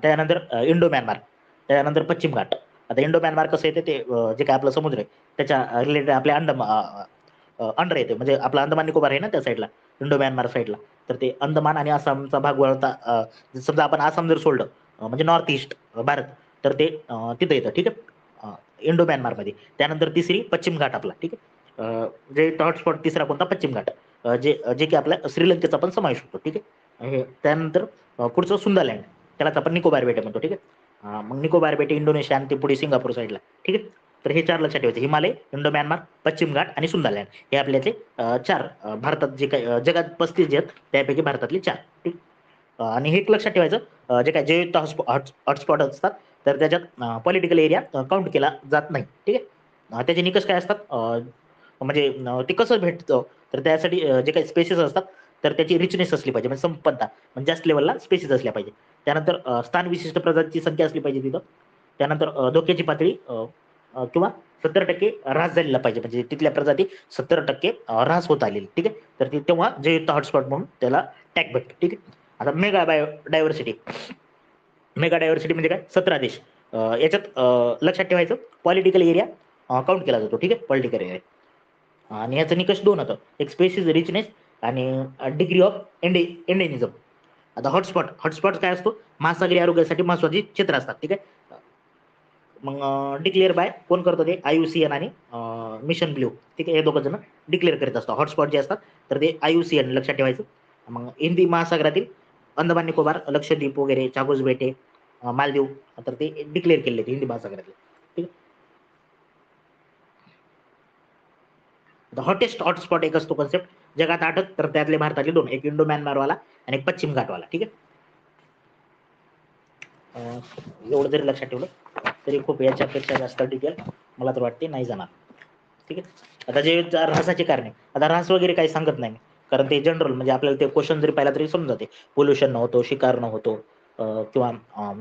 त्यानंतर इंडो म्यानमार, त्यानंतर पश्चिम घाट. आता इंडो म्यानमार कसं येते ते जे काय आपलं समुद्र आहे त्याच्या रिलेटेड आपल्या अंडर येते, म्हणजे आपला अंदमान निकोबार आहे ना त्या साईडला, इंडो म्यानमार साईडला. तर ते अंदमान आणि आसामचा भाग वळता समजा आपण आसाम जर सोडलं म्हणजे नॉर्थ ईस्ट भारत, तर ते तिथं येतं. ठीक आहे, इंडो म्यानमारमध्ये. त्यानंतर तिसरी पश्चिम घाट आपला. ठीक आहे, जे हॉटस्पॉट तिसरा कोणता, पश्चिम घाट, जे जे की आपल्या श्रीलंकेचा पण समावेश होतो. ठीक आहे, हे त्यानंतर पुढचं सुंदरलँड, त्यालाच आपण निकोबार बेटे म्हणतो. ठीक आहे, मग निकोबार बेटे इंडोनेशिया आणि ते पुढे सिंगापूर साईडला. ठीक आहे, तर हे 4 लक्षात ठेवायचे, हिमालय, इंडो म्यानमार, पश्चिम घाट आणि सुंदरलँड. हे आपल्यातले 4 भारतात जे काही जगात 35 जे आहेत त्यापैकी भारतातले 4. ठीक, आणि हे एक लक्षात ठेवायचं, जे काय जे हॉटस्पॉट असतात तर त्याच्यात पॉलिटिकल एरिया काउंट केला जात नाही. ठीक आहे, त्याचे निकष काय असतात, म्हणजे ते कसं भेटतं, तर त्यासाठी जे काही स्पेसेस असतात तर त्याची रिचनेस असली पाहिजे, म्हणजे संपन्नता, म्हणजे जास्त लेवलला स्पेसेस असल्या पाहिजे. त्यानंतर स्थान विशिष्ट प्रजातीची संख्या असली पाहिजे तिथं. त्यानंतर धोक्याची पातळी किंवा 70% ऱ्हास झालेला पाहिजे, म्हणजे तिथल्या प्रजाती 70% ऱ्हास होत आलेली. ठीक आहे, तर ती तेव्हा जे हॉटस्पॉट म्हणून त्याला टॅग भेटतो. ठीक आहे, आता मेगा बायोडायव्हर्सिटी. मेगा डायव्हर्सिटी म्हणजे काय, 17 देश. याच्यात लक्षात ठेवायचं पॉलिटिकल एरिया काउंट केला जातो. ठीक आहे, पॉलिटिकल एरिया, आणि याचा निकष 2 होतं, एक स्पेसिस रिचनेस आणि डिग्री ऑफ एंडेनिझम. आता हॉटस्पॉट काय असतो, महासागरी आरोग्यासाठी महत्वाची क्षेत्र असतात. ठीक आहे, मग डिक्लेअर बाय कोण करतो ते, IUCN आणि मिशन ब्ल्यू. ठीक आहे, हे दोघं जण डिक्लेअर करत असतात हॉटस्पॉट जे असतात, तर ते IUCN लक्षात ठेवायचं. मग हिंदी महासागरातील अंदमान निकोबार, लक्षद्वीप वगैरे, चागोस बेटे, मालदीव, तर ते डिक्लेअर केलेले आहेत हिंदी महासागरातले. ठीक आहे, हॉटेस्ट हॉटस्पॉट एक असतो कन्सेप्ट जगात 8, तर त्यातले भारतातले 2, एक इंडो म्यानमारवाला आणि एक पश्चिम घाटवाला. ठीक आहे, एवढं जरी लक्षात ठेवलं तरी खूप, याच्यापेक्षा जास्त डिटेल मला तर वाटते नाही जाणार. ठीक आहे, आता जे ऱ्हासाची कारणे, आता ऱ्हास वगैरे काही सांगत नाही मी, कारण ते जनरल, म्हणजे आपल्याला ते क्वेश्चन जरी पाहिला तरी समजून जाते. पोल्युशन न होतो, शिकार न होतो, किंवा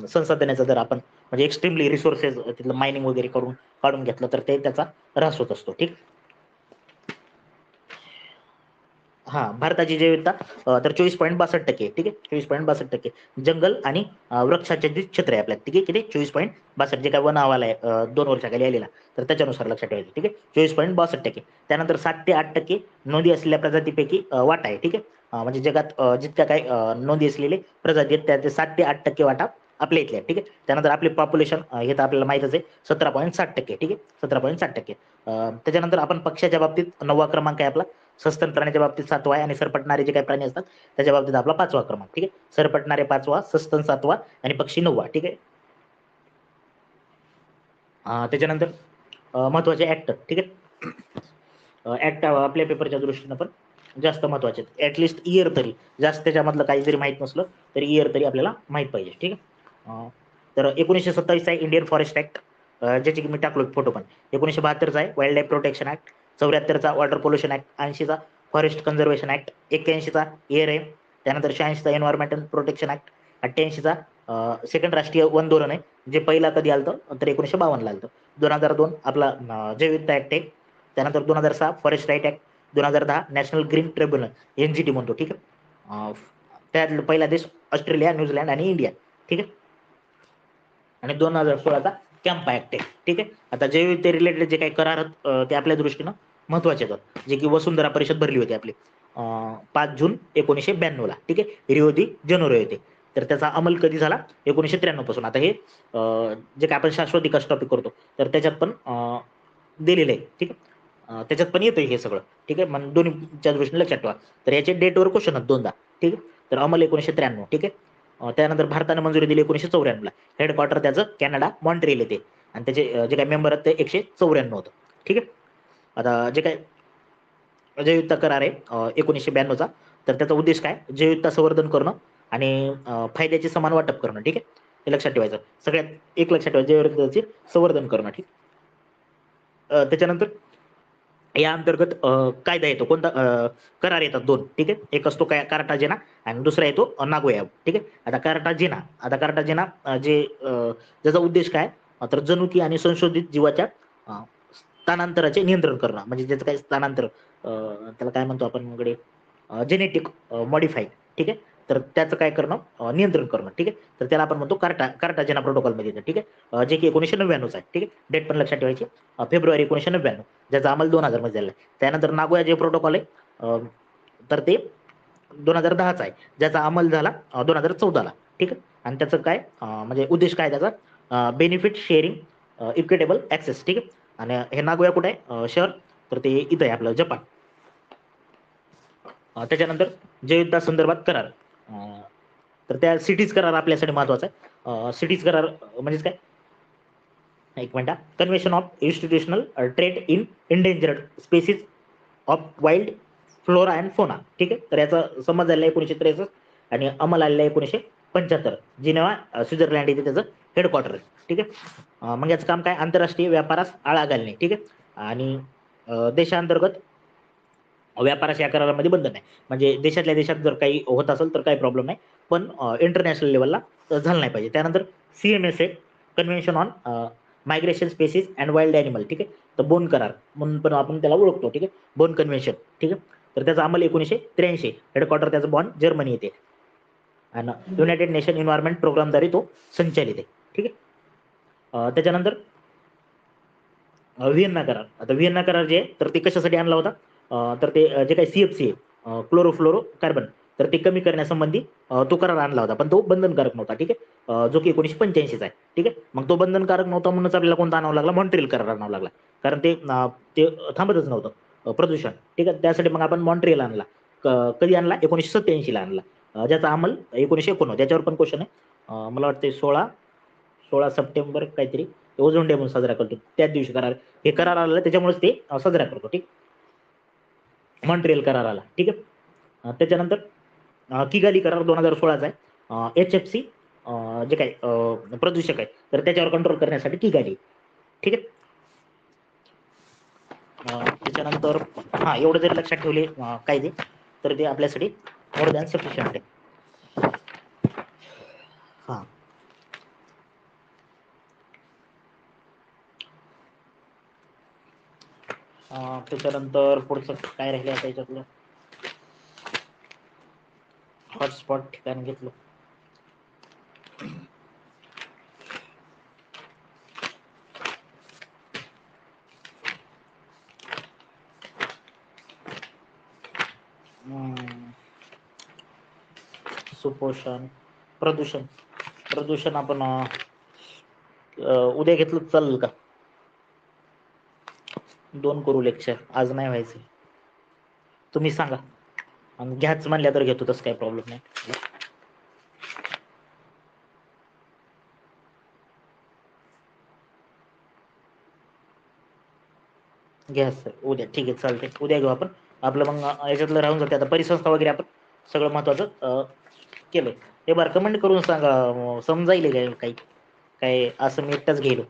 संसाधनाचा जर आपण म्हणजे एक्स्ट्रीमली रिसोर्सेस तिथलं मायनिंग वगैरे करून काढून घेतलं तर ते त्याचा ऱ्हास होत असतो. ठीक, हा, भारताची जैविकता तर 24.62%, ठीक आहे, 24.62%. जंगल आणि वृक्षाचे जे क्षेत्र आहे आपल्यात, ठीक आहे, किती 24.62, जे काय वन अहवाल आहे 2 वर्षाखाली आलेला, तर त्याच्यानुसार लक्षात ठेवायचं, ठीक आहे, 24.62%. त्यानंतर 7 ते 8% नोंदी असलेल्या प्रजातीपैकी वाटा आहे, ठीक आहे. म्हणजे जगात जितक्या काही नोंदी असलेले प्रजाती आहेत त्याचे 7 ते 8% वाटा आपल्या इथल्या, ठीक आहे. त्यानंतर आपले पॉप्युलेशन हे तर आपल्याला माहितच आहे 17.60%, ठीक आहे, 17.60%. त्याच्यानंतर आपण पक्षाच्या बाबतीत 9वा क्रमांक आहे आपला, सस्तन प्राण्याच्या बाबतीत 7वा आहे, आणि सरपटणारे जे काही प्राणी असतात त्याच्या बाबतीत आपला 5वा क्रमांक, ठीक आहे. सरपटणारे 5वा, सस्तन 7वा आणि पक्षी 9वा, ठीक आहे. त्याच्यानंतर महत्वाचे ऍक्ट, ठीक आहे. ऍक्ट आपल्या पेपरच्या दृष्टीनं पण जास्त महत्वाचे आहेत. ऍटलिस्ट इयर तरी, जास्त त्याच्यामधलं काही जरी माहित नसलं तरी इयर तरी आपल्याला माहित पाहिजे, ठीक आहे. तर 1927 आहे इंडियन फॉरेस्ट ऍक्ट, ज्याची की मी टाकलो फोटो पण. 1972 आहे wild life protection act. 74 water pollution act. 80 forest conservation act. 81 air आहे. त्यानंतर 86 एन्व्हायरमेंटल प्रोटेक्शन ऍक्ट. 88 सेकंड राष्ट्रीय वन धोरण आहे, जे पहिला कधी आलतं तर 1952 आलतं. 2002 आपला जैविकता ऍक्ट आहे. त्यानंतर 2006 forest right act. 2010 national green tribunal, NGT म्हणतो, ठीक आहे. त्यात पहिला देश ऑस्ट्रेलिया, न्यूझीलंड आणि इंडिया, ठीक आहे. आणि 2016 कॅम्प ऍक्ट आहे, ठीक आहे. आता जैविकते रिलेटेड जे काही करार आहेत ते आपल्या दृष्टीनं महत्वाचे आहेत, जे की वसुंधरा परिषद भरली होती आपली 5 जून 1992 ला, ठीक आहे, रिओ दी जेनेरो येते. तर त्याचा अंमल कधी झाला? 1993 पासून. आता हे जे काय आपण शाश्वत विकास टॉपिक करतो तर त्याच्यात पण दिलेलं आहे, ठीक आहे. त्याच्यात पण येतं हे सगळं, ठीक आहे. मग दोन्हीच्या दृष्टीने लक्षात ठेवा. तर याचे डेटवर क्वेश्चन आहेत दोनदा, ठीक आहे. तर अंमल 1993, ठीक आहे. त्यानंतर भारताने मंजुरी दिली 1994 ला. हेडक्वार्टर त्याचं कॅनडा मॉन्ट्रियल येते, आणि त्याचे जे काही मेंबर आहेत ते 194 होतं, ठीक आहे. आता जे काय जैविकता करार आहे 1992 तर त्याचा उद्देश काय? जैविकता संवर्धन करणं आणि फायद्याचे समान वाटप करणं, ठीक आहे. हे लक्षात ठेवायचं. सगळ्यात एक लक्षात ठेवायचं, जैविकतेचे संवर्धन करणं, ठीक. त्याच्यानंतर या अंतर्गत कायदा येतो कोणता? करार येतात 2, ठीक आहे. एक असतो काय कार्टाजेना आणि दुसरा येतो नागोया, ठीक आहे. आता कार्टाजेना जे ज्याचा उद्देश काय तर जनुकी आणि संशोधित जीवाच्या स्थानांतराचे नियंत्रण करणं, म्हणजे ज्याचं काही स्थानांतर त्याला काय म्हणतो आपण इकडे जेनेटिक मॉडिफाईड, ठीक आहे. तर त्याचं काय करणं नियंत्रण करणं, ठीक आहे. तर त्याला आपण म्हणतो कार्टाजेना प्रोटोकॉलमध्ये येतं, ठीक आहे. जे की 1999 आहे, ठीक आहे. डेट पण लक्षात ठेवायची, फेब्रुवारी 1999, ज्याचा अंमल 2000 मध्ये झाला आहे. त्यानंतर नागोया जे प्रोटोकॉल आहे तर ते 2010 आहे, ज्याचा अंमल झाला 2014 ठीक आहे. आणि त्याचं काय म्हणजे उद्देश काय त्याचा? बेनिफिट शेअरिंग इक्विटेबल ऍक्सेस, ठीक आहे. आणि हे नागोया कुठे आहे शहर? तर ते इथं आहे आपलं जपान. त्याच्यानंतर जैविकता संदर्भात करार, तर त्या सिटीज करार आपल्यासाठी महत्वाचा आहे. सिटीज करार म्हणजेच काय? एक minute. Convention of institutional trade in endangered species of wild flora and fauna, ठीक आहे. तर याचा संमत झालेला 1963 आणि अंमल आलेला 1975. जिनेवा स्वित्झर्लंड इथे त्याचं हेडक्वार्टर आहे, ठीक आहे. मग याचं काम काय? आंतरराष्ट्रीय व्यापारास आळा घालणे, ठीक आहे. आणि देशांतर्गत व्यापाराच्या या करारामध्ये बंधन आहे, म्हणजे देशातल्या देशात जर काही होत असेल तर काही प्रॉब्लेम नाही, पण इंटरनॅशनल लेवलला झालं नाही पाहिजे. त्यानंतर CMS आहे, convention on migration species and wild animal, ठीक आहे. तर बोन करार म्हणून पण आपण त्याला ओळखतो, ठीक आहे, बोन कन्व्हेन्शन, ठीक आहे. तर त्याचा अंमल 1983, हेडक्वार्टर त्याचं बॉन जर्मनी येते, आणि युनायटेड नेशन एन्व्हायरमेंट प्रोग्रामद्वारे तो संचालित आहे, ठीक आहे. त्याच्यानंतर व्हिएन्ना करार. आता व्हिएन्ना करार जे आहे तर ते कशासाठी आणला होता? तर ते जे काही CFC आहे, क्लोरोफ्लोरो कार्बन, तर ते कमी करण्यासंबंधी तो करार आणला होता, पण तो बंधनकारक नव्हता, ठीक आहे. जो की 1985 आहे, ठीक आहे. मग तो बंधनकारक नव्हता म्हणूनच आपल्याला कोणता आणावा लागला? मॉन्ट्रियल करार आणावा लागला, कारण ते थांबतच नव्हतं प्रदूषण, ठीक आहे. त्यासाठी मग आपण मॉन्ट्रियल आणला. कधी आणला? 1987 ला आणला. ज्याचा अंमल 1989, त्याच्यावर पण क्वेश्चन आहे. मला वाटते 16 सप्टेंबर काहीतरी ओझोन डे म्हणून साजरा करतो, त्याच दिवशी करार हे करार आलेलं त्याच्यामुळेच ते साजरा करतो, ठीक. मॉन्ट्रियल करार आला, ठीक आहे. त्याच्यानंतर किगाली करार 2016 चा आहे. HFC जे काही प्रदूषक आहे तर त्याच्यावर कंट्रोल करण्यासाठी किगाली, ठीक आहे. त्याच्यानंतर हा एवढं जरी लक्षात ठेवले कायदे तर ते आपल्यासाठी मोर दॅन सफिशियंट आहे. हा, त्याच्यानंतर पुढचं काय राहिलं आता याच्यातलं? हॉटस्पॉट ठिकाण घेतलं. सुपोषण, प्रदूषण. प्रदूषण आपण उद्या घेतलं चालेल का? 2 करू लेक्चर, आज नाही व्हायचं. तुम्ही सांगा. आणि घ्याच म्हणल्या तर घेतो, तसं काही प्रॉब्लेम नाही. घ्या सर उद्या, ठीक आहे चालतंय, उद्या घेऊ आपण. आपलं मग याच्यातलं राहून जाते. आता परिसंस्था वगैरे आपण सगळं महत्वाचं केलंय. हे बरं कमेंट करून सांगा, समजाईल काय काही काय असं मी एकटाच घेईल.